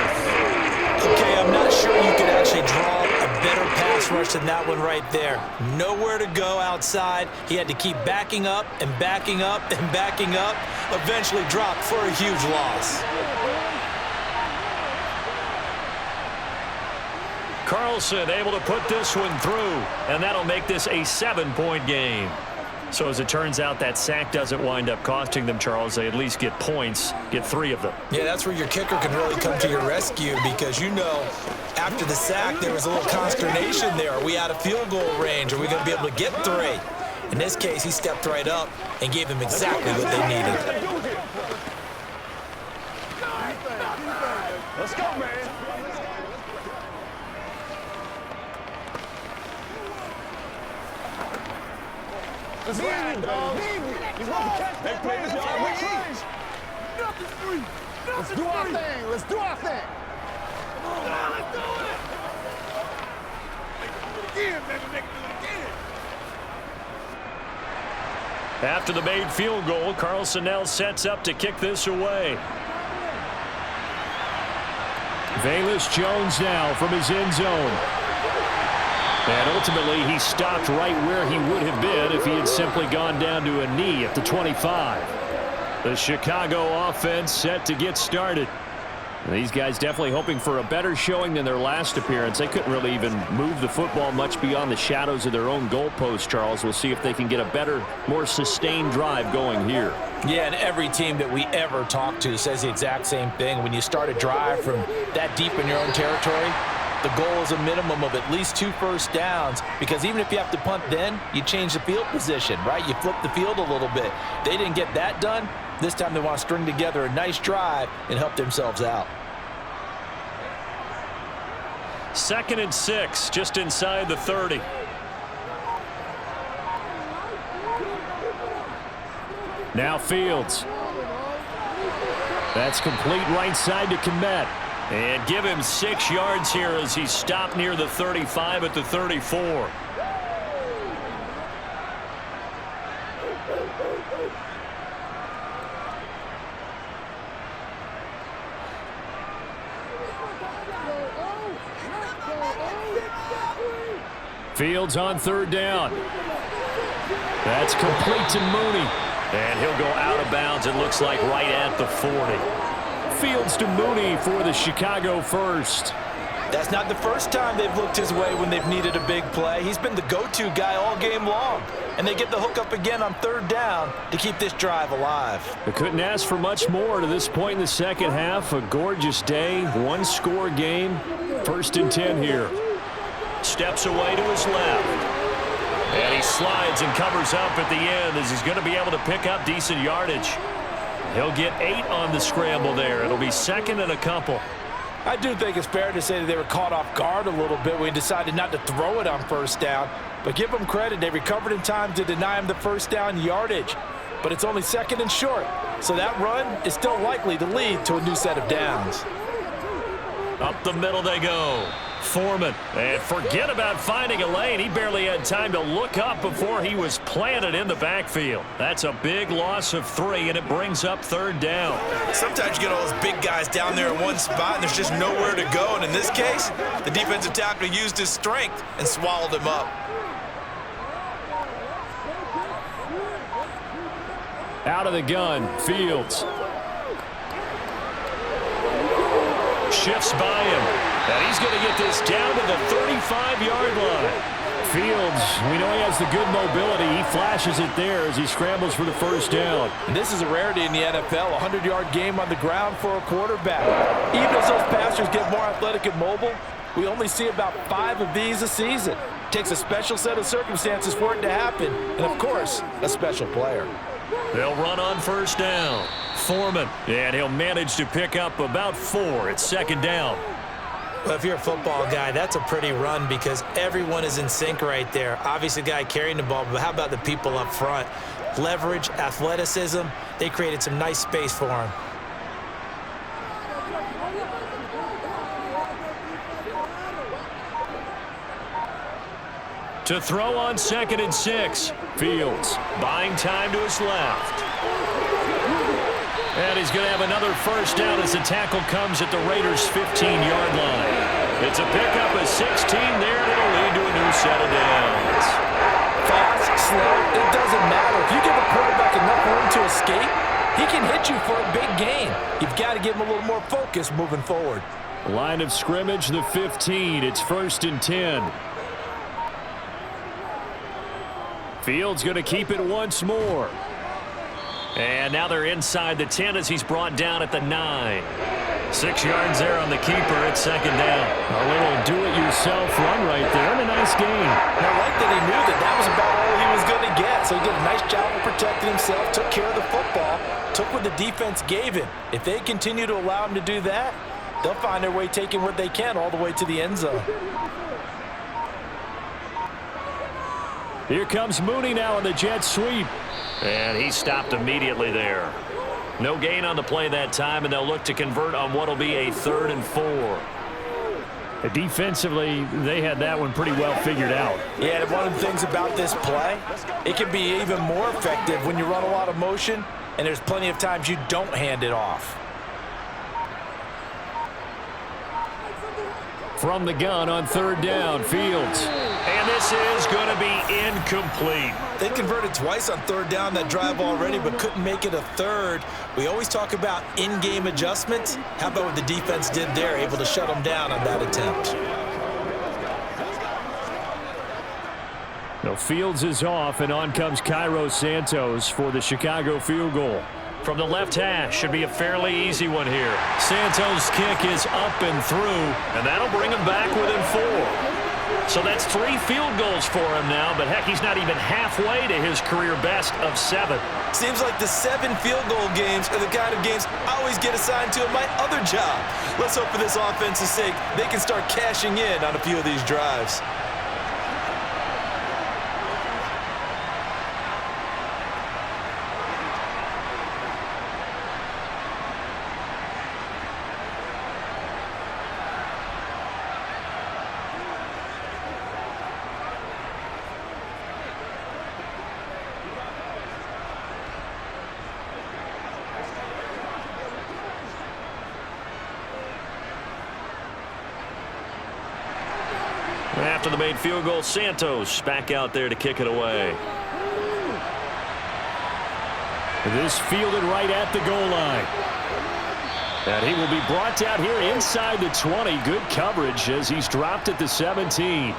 Okay, I'm not sure you could actually draw a better pass rush than that one right there. Nowhere to go outside. He had to keep backing up and backing up and backing up. Eventually dropped for a huge loss. Carlson able to put this one through, and that'll make this a 7-point game. So as it turns out, that sack doesn't wind up costing them, Charles. They at least get points, get 3 of them. Yeah, that's where your kicker can really come to your rescue because, you know, after the sack, there was a little consternation there. Are we out of field goal range? Are we going to be able to get 3? In this case, he stepped right up and gave them exactly what they needed. Let's go, man. Let's ride, dog. He's going to catch that pass, y'all. Nothing's free. Let's do our thing. Let's do our thing. Come on, man. Let's do it. Make it do it again, baby. Make it do it again. After the made field goal, Carlson now sets up to kick this away. Velus Jones now from his end zone. And ultimately, he stopped right where he would have been if he had simply gone down to a knee at the 25. The Chicago offense set to get started. And these guys definitely hoping for a better showing than their last appearance. They couldn't really even move the football much beyond the shadows of their own goalpost, Charles. We'll see if they can get a better, more sustained drive going here. Yeah, and every team that we ever talk to says the exact same thing. When you start a drive from that deep in your own territory, the goal is a minimum of at least 2 first downs, because even if you have to punt then, you change the field position, right? You flip the field a little bit. They didn't get that done. This time they want to string together a nice drive and help themselves out. 2nd and 6, just inside the 30. Now Fields. That's complete right side to Komet. And give him 6 yards here as he stopped near the 35 at the 34. Fields on 3rd down. That's complete to Mooney. And he'll go out of bounds, it looks like, right at the 40. Fields to Mooney for the Chicago first. That's not the first time they've looked his way when they've needed a big play. He's been the go-to guy all game long. And they get the hook up again on 3rd down to keep this drive alive. They couldn't ask for much more to this point in the second half. A gorgeous day, 1-score game. 1st and 10 here. Steps away to his left. And he slides and covers up at the end as he's going to be able to pick up decent yardage. He'll get 8 on the scramble there. It'll be 2nd and a couple. I do think it's fair to say that they were caught off guard a little bit when he decided not to throw it on 1st down. But give them credit, they recovered in time to deny him the 1st down yardage. But it's only 2nd and short, so that run is still likely to lead to a new set of downs. Up the middle they go. Foreman. And forget about finding a lane. He barely had time to look up before he was planted in the backfield. That's a big loss of 3, and it brings up 3rd down. Sometimes you get all those big guys down there in one spot, and there's just nowhere to go. And in this case, the defensive tackle used his strength and swallowed him up. Out of the gun, Fields. Shifts by him. And he's going to get this down to the 35-yard line. Fields, we know he has the good mobility. He flashes it there as he scrambles for the 1st down. And this is a rarity in the NFL, a 100-yard game on the ground for a quarterback. Even as those passers get more athletic and mobile, we only see about 5 of these a season. It takes a special set of circumstances for it to happen, and of course, a special player. They'll run on 1st down. Foreman, and he'll manage to pick up about 4. It's 2nd down. Well, if you're a football guy, that's a pretty run because everyone is in sync right there. Obviously, the guy carrying the ball, but how about the people up front? Leverage, athleticism, they created some nice space for him. To throw on 2nd and 6. Fields buying time to his left. And he's going to have another 1st down as the tackle comes at the Raiders' 15-yard line. It's a pickup of 16 there, and it'll lead to a new set of downs. Fast, slow, it doesn't matter. If you give a quarterback enough room to escape, he can hit you for a big gain. You've got to give him a little more focus moving forward. Line of scrimmage, the 15. It's 1st and 10. Fields going to keep it once more. And now they're inside the 10 as he's brought down at the 9. 6 yards there on the keeper. It's 2nd down. A little do-it-yourself run right there, and a nice gain. And I like that he knew that that was about all he was going to get. So he did a nice job of protecting himself, took care of the football, took what the defense gave him. If they continue to allow him to do that, they'll find their way taking what they can all the way to the end zone. Here comes Mooney now on the jet sweep. And he stopped immediately there. No gain on the play that time, and they'll look to convert on what will be a 3rd and 4. Defensively, they had that one pretty well figured out. Yeah, and one of the things about this play, it can be even more effective when you run a lot of motion, and there's plenty of times you don't hand it off. From the gun on 3rd down, Fields. And this is going to be incomplete. They converted twice on 3rd down that drive already, but couldn't make it a 3rd. We always talk about in-game adjustments. How about what the defense did there, able to shut them down on that attempt? No, Fields is off, and on comes Cairo Santos for the Chicago field goal. From the left hash, should be a fairly easy one here. Santos' kick is up and through, and that'll bring him back within 4. So that's 3 field goals for him now, but heck, he's not even halfway to his career best of 7. Seems like the 7 field goal games are the kind of games I always get assigned to in my other job. Let's hope for this offense's sake they can start cashing in on a few of these drives. after the made field goal, Santos back out there to kick it away. This fielded right at the goal line. And he will be brought down here inside the 20. Good coverage as he's dropped at the 17.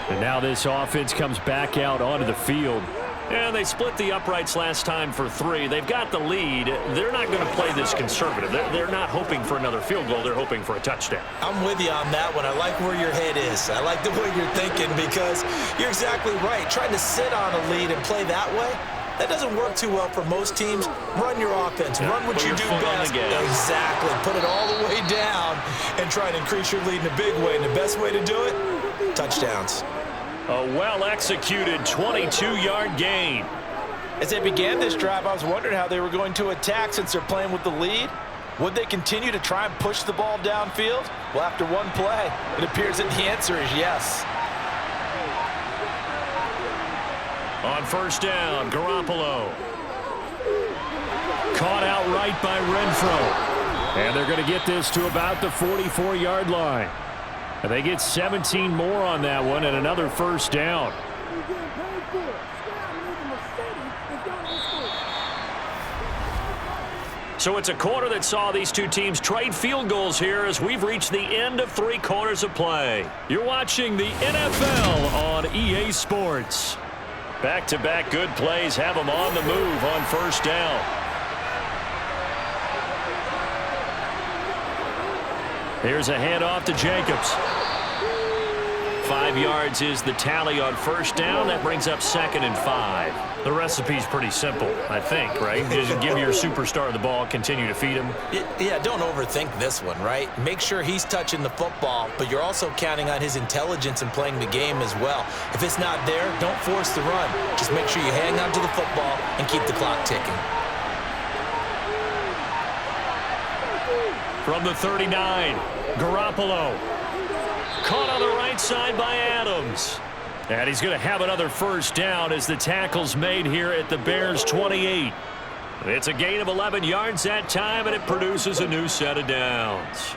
And now this offense comes back out onto the field. And they split the uprights last time for 3. They've got the lead. They're not going to play this conservative. They're not hoping for another field goal. They're hoping for a touchdown. I'm with you on that one. I like where your head is. I like the way you're thinking because you're exactly right. Trying to sit on a lead and play that way, that doesn't work too well for most teams. Run your offense. Run what you do best. Exactly. Put it all the way down and try and increase your lead in a big way. And the best way to do it, touchdowns. A well-executed 22-yard gain. As they began this drive, I was wondering how they were going to attack since they're playing with the lead. Would they continue to try and push the ball downfield? Well, after one play, it appears that the answer is yes. On first down, Garoppolo. Caught outright by Renfro. And they're going to get this to about the 44-yard line. And they get 17 more on that one and another first down. So it's a quarter that saw these two teams trade field goals here as we've reached the end of 3 quarters of play. You're watching the NFL on EA Sports. Back-to-back good plays have them on the move on first down. Here's a handoff to Jacobs. 5 yards is the tally on first down. That brings up 2nd and 5. The recipe's pretty simple, I think, right? Just give your superstar the ball, continue to feed him. Yeah, don't overthink this one, right? Make sure he's touching the football, but you're also counting on his intelligence in playing the game as well. If it's not there, don't force the run. Just make sure you hang on to the football and keep the clock ticking. From the 39, Garoppolo. Caught on the right side by Adams. And he's going to have another first down as the tackle's made here at the Bears' 28. It's a gain of 11 yards that time, and it produces a new set of downs.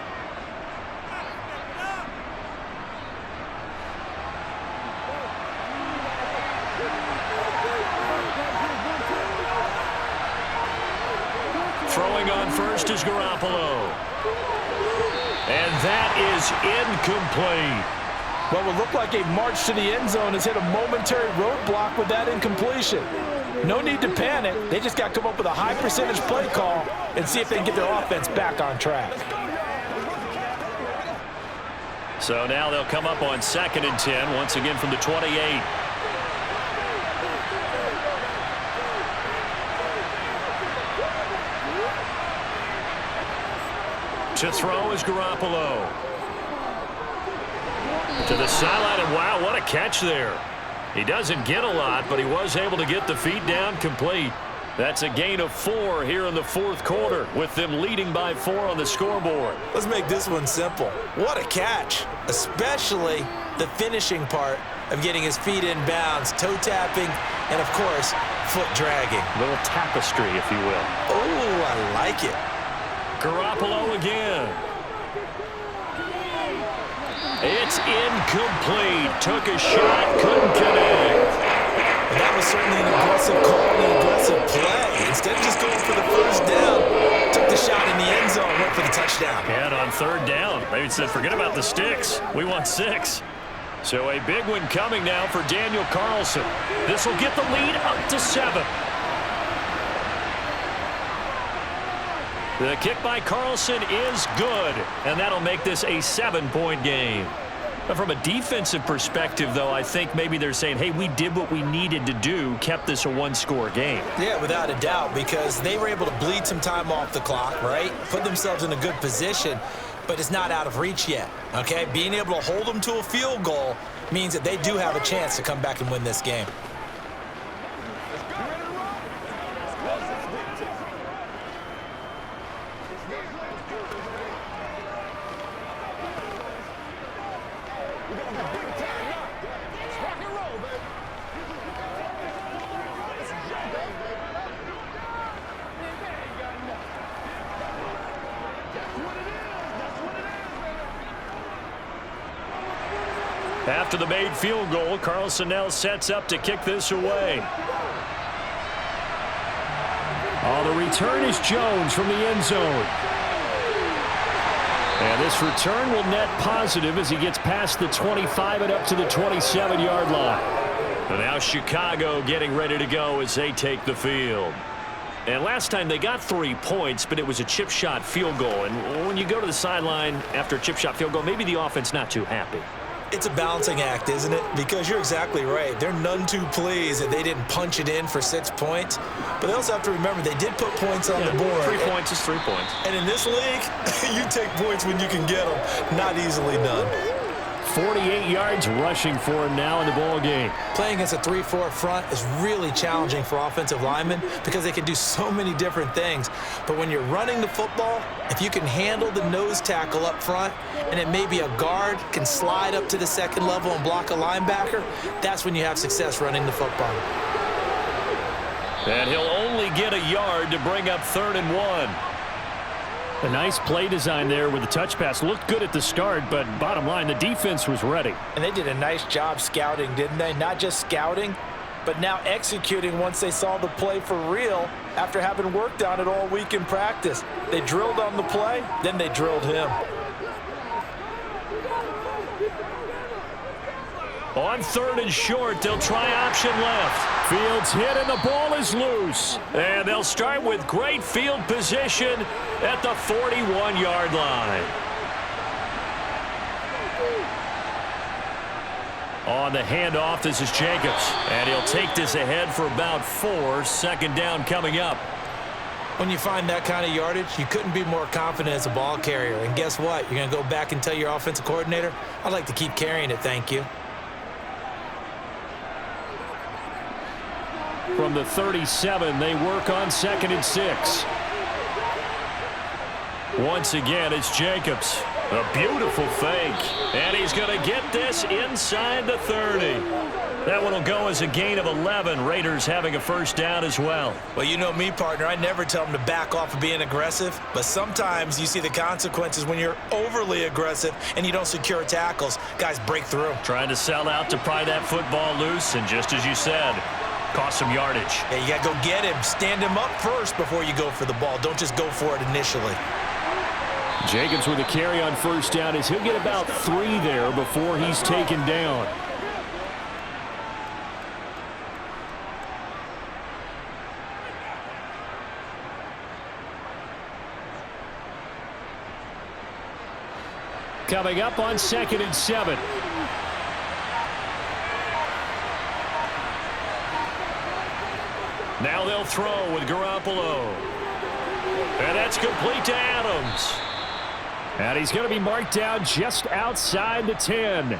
Throwing on first is Garoppolo. And that is incomplete. What would look like a march to the end zone has hit a momentary roadblock with that incompletion. No need to panic. They just got to come up with a high percentage play call and see if they can get their offense back on track. So now they'll come up on 2nd and 10, once again from the 28. To throw is Garoppolo. To the sideline, and wow, what a catch there. He doesn't get a lot, but he was able to get the feet down complete. That's a gain of 4 here in the 4th quarter, with them leading by 4 on the scoreboard. Let's make this one simple. What a catch, especially the finishing part of getting his feet in bounds, toe tapping, and of course, foot dragging. A little tapestry, if you will. Oh, I like it. Garoppolo again. It's incomplete. Took a shot, couldn't connect. And that was certainly an aggressive call and an aggressive play. Instead of just going for the first down, took the shot in the end zone, went for the touchdown. And on 3rd down, they said, forget about the sticks. We want 6. So a big one coming now for Daniel Carlson. This will get the lead up to 7. The kick by Carlson is good, and that'll make this a 7-point game. But from a defensive perspective, though, I think maybe they're saying, hey, we did what we needed to do, kept this a 1-score game. Yeah, without a doubt, because they were able to bleed some time off the clock, right? Put themselves in a good position, but it's not out of reach yet, okay? Being able to hold them to a field goal means that they do have a chance to come back and win this game. After the made field goal, Carlson now sets up to kick this away. Oh, the return is Jones from the end zone. And this return will net positive as he gets past the 25 and up to the 27-yard line. And now Chicago getting ready to go as they take the field. And last time they got 3 points, but it was a chip shot field goal. And when you go to the sideline after a chip shot field goal, maybe the offense not too happy. It's a balancing act, isn't it? Because you're exactly right. They're none too pleased that they didn't punch it in for 6 points. But they also have to remember they did put points on the board. 3 points is 3 points. And in this league, you take points when you can get them. Not easily done. 48 yards rushing for him now in the ball game. Playing against a 3-4 front is really challenging for offensive linemen because they can do so many different things. But when you're running the football, if you can handle the nose tackle up front and it may be a guard can slide up to the second level and block a linebacker, that's when you have success running the football. And he'll only get a yard to bring up 3rd and 1. A nice play design there with the touch pass. Looked good at the start, but bottom line, the defense was ready. And they did a nice job scouting, didn't they? Not just scouting, but now executing once they saw the play for real after having worked on it all week in practice. They drilled on the play, then they drilled him. On 3rd and short, they'll try option left. Fields hit and the ball is loose. And they'll start with great field position at the 41-yard line. On the handoff, this is Jacobs. And he'll take this ahead for about 4. 2nd down coming up. When you find that kind of yardage, you couldn't be more confident as a ball carrier. And guess what? You're going to go back and tell your offensive coordinator, I'd like to keep carrying it, thank you. From the 37, they work on 2nd and 6. Once again, it's Jacobs. A beautiful fake. And he's going to get this inside the 30. That one will go as a gain of 11. Raiders having a 1st down as well. Well, you know me, partner. I never tell them to back off of being aggressive. But sometimes you see the consequences when you're overly aggressive and you don't secure tackles. Guys break through. Trying to sell out to pry that football loose. And just as you said, cost some yardage. Yeah, you got to go get him. Stand him up first before you go for the ball. Don't just go for it initially. Jacobs with a carry on 1st down as he'll get about 3 there before he's taken down. Coming up on 2nd and 7. Now they'll throw with Garoppolo. And that's complete to Adams. And he's going to be marked down just outside the 10.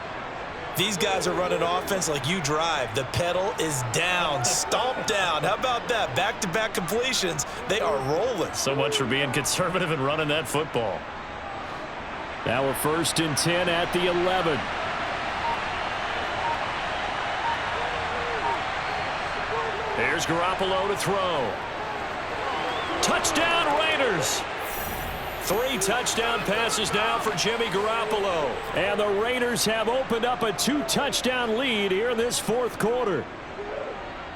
These guys are running offense like you drive. The pedal is down, stomped down. How about that? Back-to-back completions. They are rolling. So much for being conservative and running that football. Now we're 1st and 10 at the 11. Here's Garoppolo to throw. Touchdown Raiders. 3 touchdown passes now for Jimmy Garoppolo. And the Raiders have opened up a 2-touchdown lead here in this 4th quarter.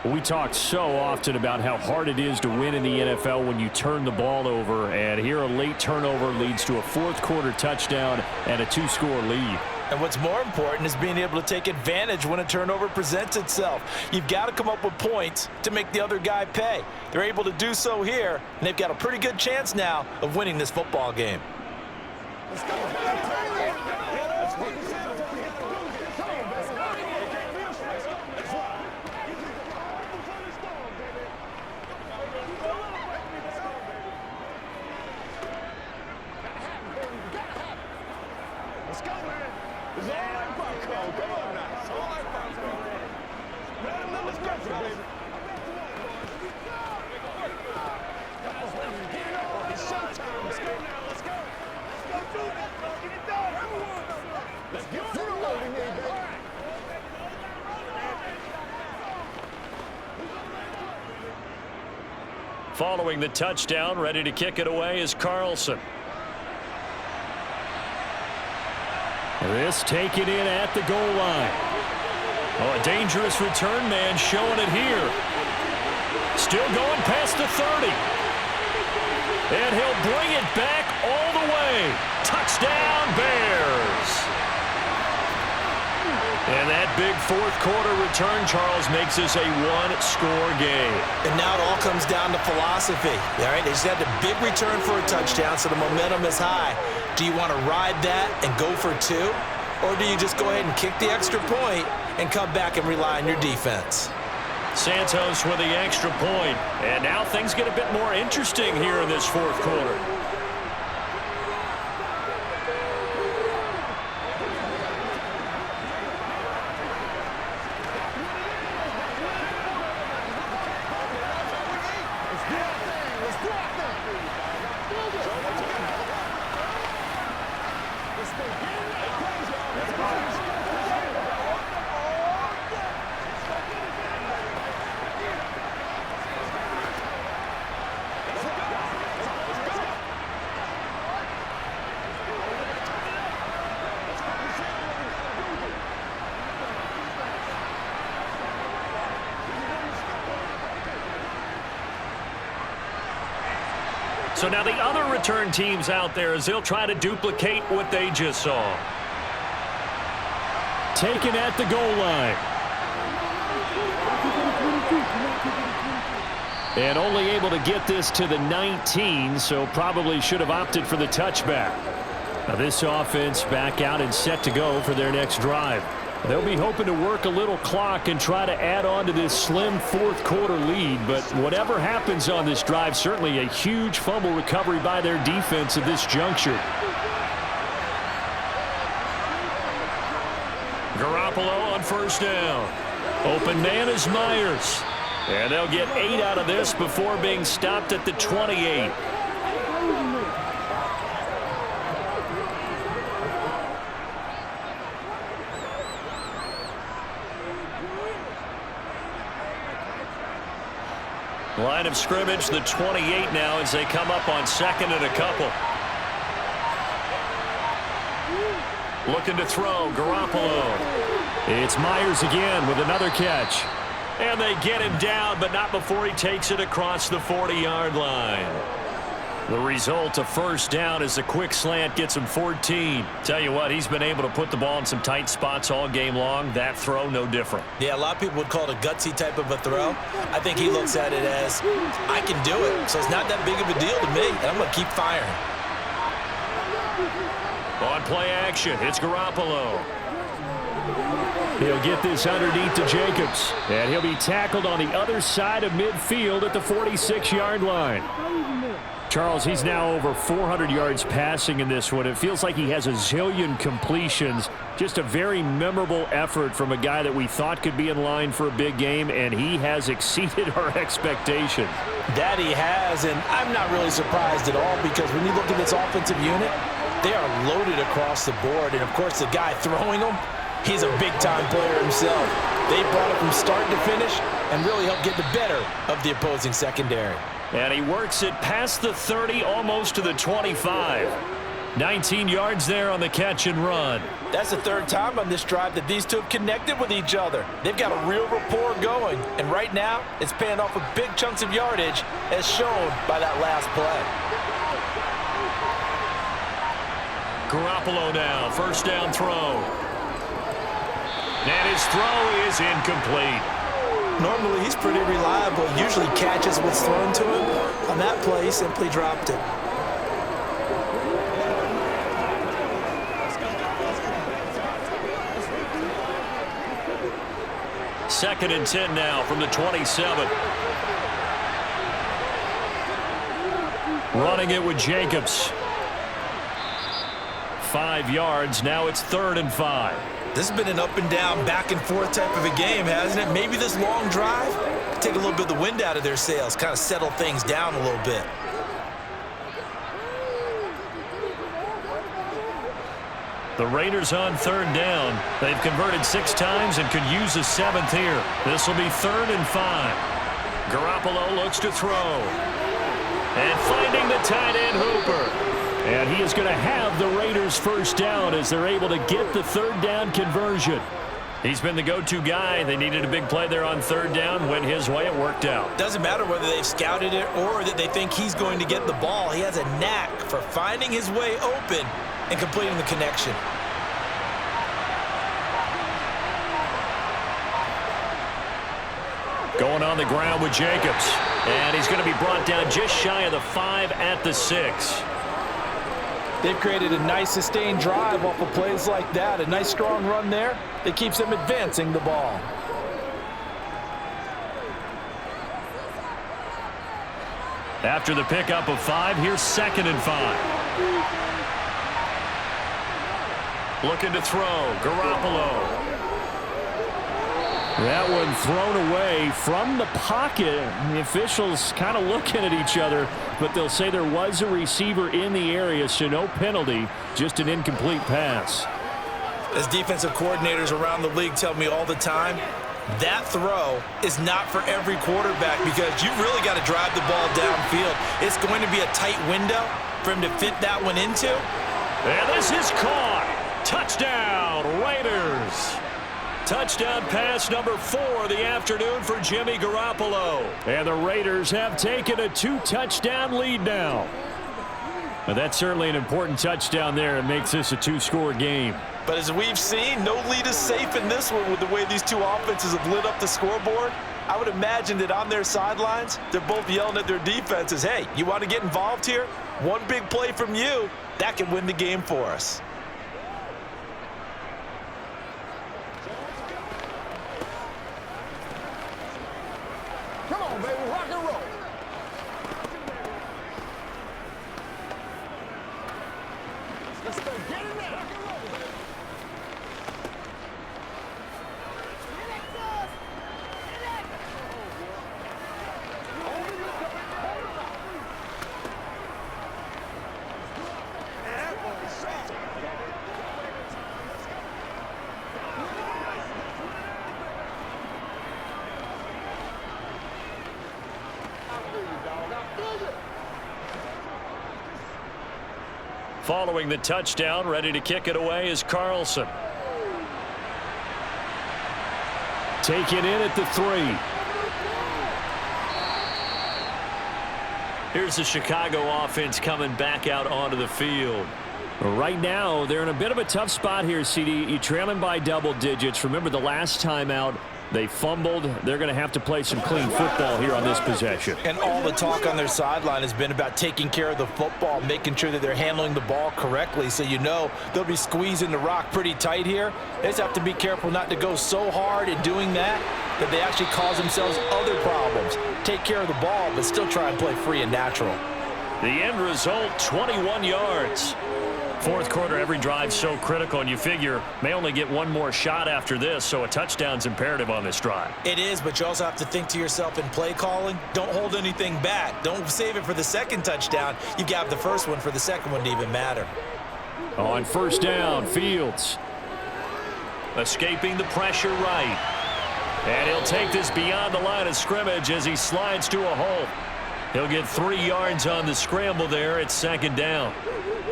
We talk so often about how hard it is to win in the NFL when you turn the ball over. And here a late turnover leads to a 4th quarter touchdown and a 2-score lead. And what's more important is being able to take advantage when a turnover presents itself. You've got to come up with points to make the other guy pay. They're able to do so here, and they've got a pretty good chance now of winning this football game. Let's go. Following the touchdown, ready to kick it away is Carlson. This taken in at the goal line. Oh, a dangerous return man showing it here. Still going past the 30. And he'll bring it back all the way. Touchdown, Bears. And that big fourth quarter return, Charles, makes this a one-score game. And now it all comes down to philosophy. All right, they just had a big return for a touchdown, so the momentum is high. Do you want to ride that and go for two? Or do you just go ahead and kick the extra point and come back and rely on your defense? Santos with the extra point. And now things get a bit more interesting here in this fourth quarter. So now the other return teams out there as they'll try to duplicate what they just saw. Taken at the goal line. And only able to get this to the 19, so probably should have opted for the touchback. Now this offense back out and set to go for their next drive. They'll be hoping to work a little clock and try to add on to this slim fourth quarter lead. But whatever happens on this drive, certainly a huge fumble recovery by their defense at this juncture. Garoppolo on first down. Open man is Myers. And they'll get 8 out of this before being stopped at the 28. Line of scrimmage, the 28 now as they come up on second and a couple. Looking to throw, Garoppolo. It's Myers again with another catch. And they get him down, but not before he takes it across the 40-yard line. The result, a first down as a quick slant gets him 14. Tell you what, he's been able to put the ball in some tight spots all game long. That throw, no different. Yeah, a lot of people would call it a gutsy type of a throw. I think he looks at it as, I can do it, so it's not that big of a deal to me, and I'm going to keep firing. On play action, it's Garoppolo. He'll get this underneath to Jacobs, and he'll be tackled on the other side of midfield at the 46-yard line. Charles, he's now over 400 yards passing in this one. It feels like he has a zillion completions. Just a very memorable effort from a guy that we thought could be in line for a big game, and he has exceeded our expectations. That he has, and I'm not really surprised at all because when you look at this offensive unit, they are loaded across the board. And, of course, the guy throwing them, he's a big-time player himself. They brought it from start to finish and really helped get the better of the opposing secondary. And he works it past the 30, almost to the 25. 19 yards there on the catch and run. That's the third time on this drive that these two have connected with each other. They've got a real rapport going. And right now, it's paying off with big chunks of yardage, as shown by that last play. Garoppolo now, first down throw. And his throw is incomplete. Normally, he's pretty reliable. Usually catches what's thrown to him. On that play, he simply dropped it. Second and 10 now from the 27. Running it with Jacobs. 5 yards. Now it's 3rd and 5. This has been an up and down, back and forth type of a game, hasn't it? Maybe this long drive take a little bit of the wind out of their sails, kind of settle things down a little bit. The Raiders on 3rd down. They've converted 6 times and could use a 7th here. This will be 3rd and 5. Garoppolo looks to throw. And finding the tight end Hooper. And he is going to have the Raiders first down as they're able to get the third down conversion. He's been the go-to guy. They needed a big play there on third down. Went his way. It worked out. Doesn't matter whether they've scouted it or that they think he's going to get the ball. He has a knack for finding his way open and completing the connection. Going on the ground with Jacobs. And he's going to be brought down just shy of the 5 at the 6. They've created a nice sustained drive off of plays like that. A nice strong run there that keeps them advancing the ball. After the pickup of 5, here's 2nd and 5. Looking to throw. Garoppolo. That one thrown away from the pocket. The officials kind of looking at each other, but they'll say there was a receiver in the area, so no penalty, just an incomplete pass. As defensive coordinators around the league tell me all the time, that throw is not for every quarterback because you've really got to drive the ball downfield. It's going to be a tight window for him to fit that one into. And this is caught. Touchdown, Raiders. Touchdown pass number 4 of the afternoon for Jimmy Garoppolo. And the Raiders have taken a 2-touchdown lead now. But that's certainly an important touchdown there. It makes this a 2-score game. But as we've seen, no lead is safe in this one with the way these two offenses have lit up the scoreboard. I would imagine that on their sidelines, they're both yelling at their defenses, hey, you want to get involved here? One big play from you, that can win the game for us. Come on, baby, rock and roll. Let's go, get in there. Following the touchdown, ready to kick it away is Carlson. Taken in at the 3. Here's the Chicago offense coming back out onto the field. Right now, they're in a bit of a tough spot here, CD. You're trailing by double digits. Remember the last time out, they fumbled. They're going to have to play some clean football here on this possession. And all the talk on their sideline has been about taking care of the football, making sure that they're handling the ball correctly. So you know they'll be squeezing the rock pretty tight here. They just have to be careful not to go so hard in doing that they actually cause themselves other problems. Take care of the ball, but still try and play free and natural. The end result, 21 yards. Fourth quarter, every drive so critical, and you figure may only get one more shot after this, so a touchdown's imperative on this drive. It is, but you also have to think to yourself in play calling, don't hold anything back. Don't save it for the second touchdown. You've got the first one for the second one to even matter. On first down, Fields. Escaping the pressure right. And he'll take this beyond the line of scrimmage as he slides to a halt. He'll get 3 yards on the scramble there at 2nd down.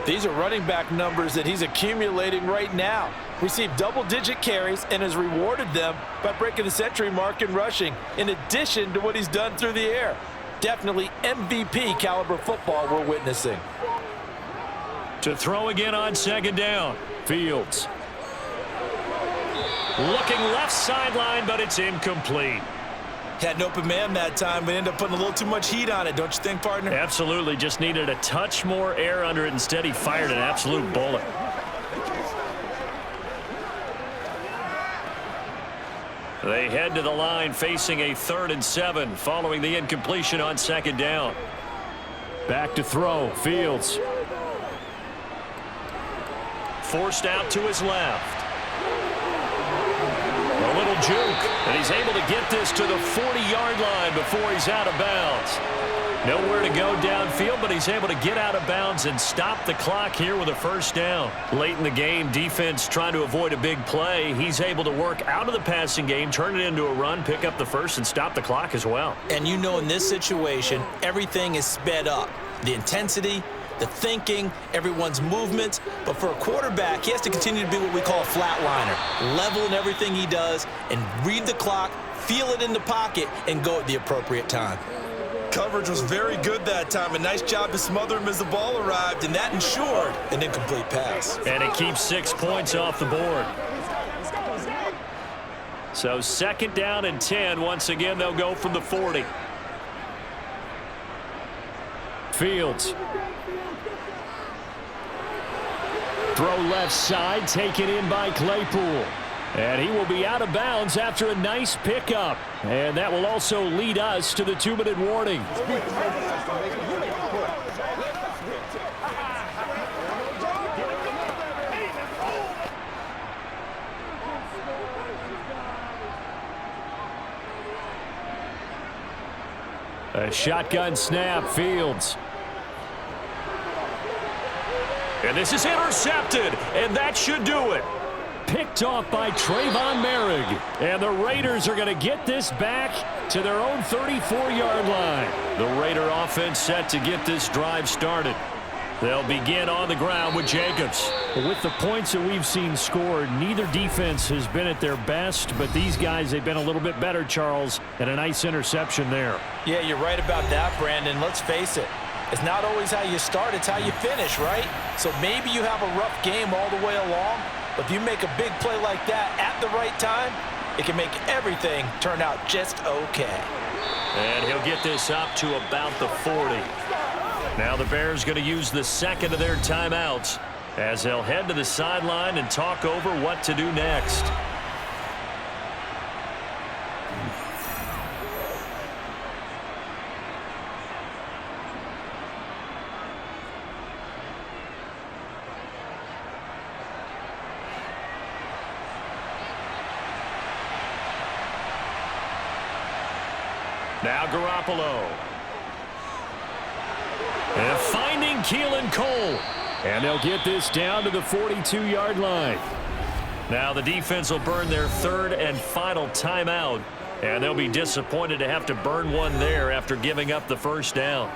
These are running back numbers that he's accumulating right now. Received double-digit carries and has rewarded them by breaking the century mark in rushing, in addition to what he's done through the air. Definitely MVP caliber football we're witnessing. To throw again on 2nd down, Fields. Looking left sideline, but it's incomplete. Had an open man that time, but ended up putting a little too much heat on it, don't you think, partner? Absolutely. Just needed a touch more air under it. Instead, he fired an absolute bullet. They head to the line facing a 3rd and 7 following the incompletion on 2nd down. Back to throw, Fields. Forced out to his left. A little juke, and he's able to get this to the 40-yard line before he's out of bounds. Nowhere to go downfield, but he's able to get out of bounds and stop the clock here with a first down. Late in the game, defense trying to avoid a big play. He's able to work out of the passing game, turn it into a run, pick up the first, and stop the clock as well. And you know in this situation, everything is sped up. The intensity, the thinking, everyone's movements. But for a quarterback, he has to continue to be what we call a flatliner, level in everything he does, and read the clock, feel it in the pocket, and go at the appropriate time. Coverage was very good that time. A nice job to smother him as the ball arrived, and that ensured an incomplete pass. And it keeps 6 points off the board. So 2nd down and 10. Once again, they'll go from the 40. Fields. Throw left side, taken in by Claypool. And he will be out of bounds after a nice pickup. And that will also lead us to the 2-minute warning. A shotgun snap, Fields. And this is intercepted, and that should do it. Picked off by Trayvon Merrick. And the Raiders are going to get this back to their own 34-yard line. The Raider offense set to get this drive started. They'll begin on the ground with Jacobs. With the points that we've seen scored, neither defense has been at their best, but these guys, they've been a little bit better, Charles, and a nice interception there. Yeah, you're right about that, Brandon. Let's face it. It's not always how you start, it's how you finish, right? So maybe you have a rough game all the way along, but if you make a big play like that at the right time, it can make everything turn out just okay. And he'll get this up to about the 40. Now the Bears going to use the second of their timeouts as they'll head to the sideline and talk over what to do next. Now Garoppolo. And finding Keelan Cole. And they'll get this down to the 42-yard line. Now the defense will burn their 3rd and final timeout. And they'll be disappointed to have to burn one there after giving up the first down.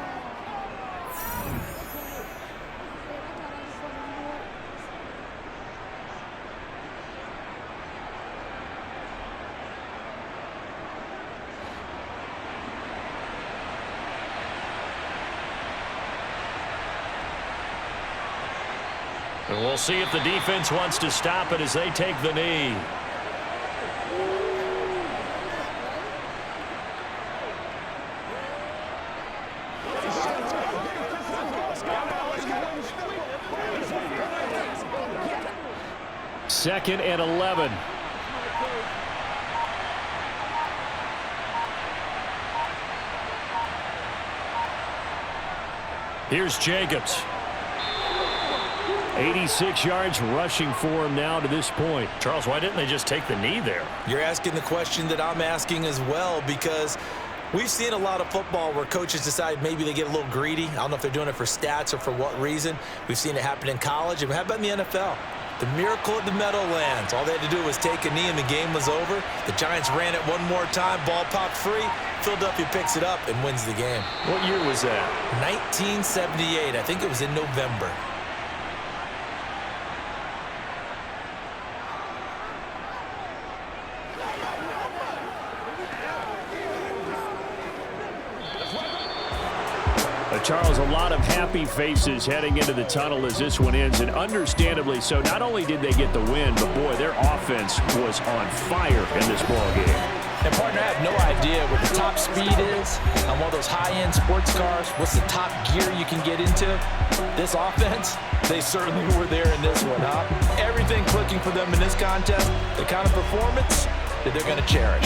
And we'll see if the defense wants to stop it as they take the knee. Second and 11. Here's Jacobs. 86 yards rushing for him now to this point. Charles, why didn't they just take the knee there? You're asking the question that I'm asking as well, because we've seen a lot of football where coaches decide maybe they get a little greedy. I don't know if they're doing it for stats or for what reason. We've seen it happen in college. And how about in the NFL? The miracle of the Meadowlands. All they had to do was take a knee and the game was over. The Giants ran it one more time. Ball popped free. Philadelphia picks it up and wins the game. What year was that? 1978. I think it was in November. Charles, a lot of happy faces heading into the tunnel as this one ends, and understandably so. Not only did they get the win, but boy, their offense was on fire in this ball game. And partner, I have no idea what the top speed is on one of those high-end sports cars. What's the top gear you can get into? This offense, they certainly were there in this one, huh? Everything clicking for them in this contest, the kind of performance that they're going to cherish.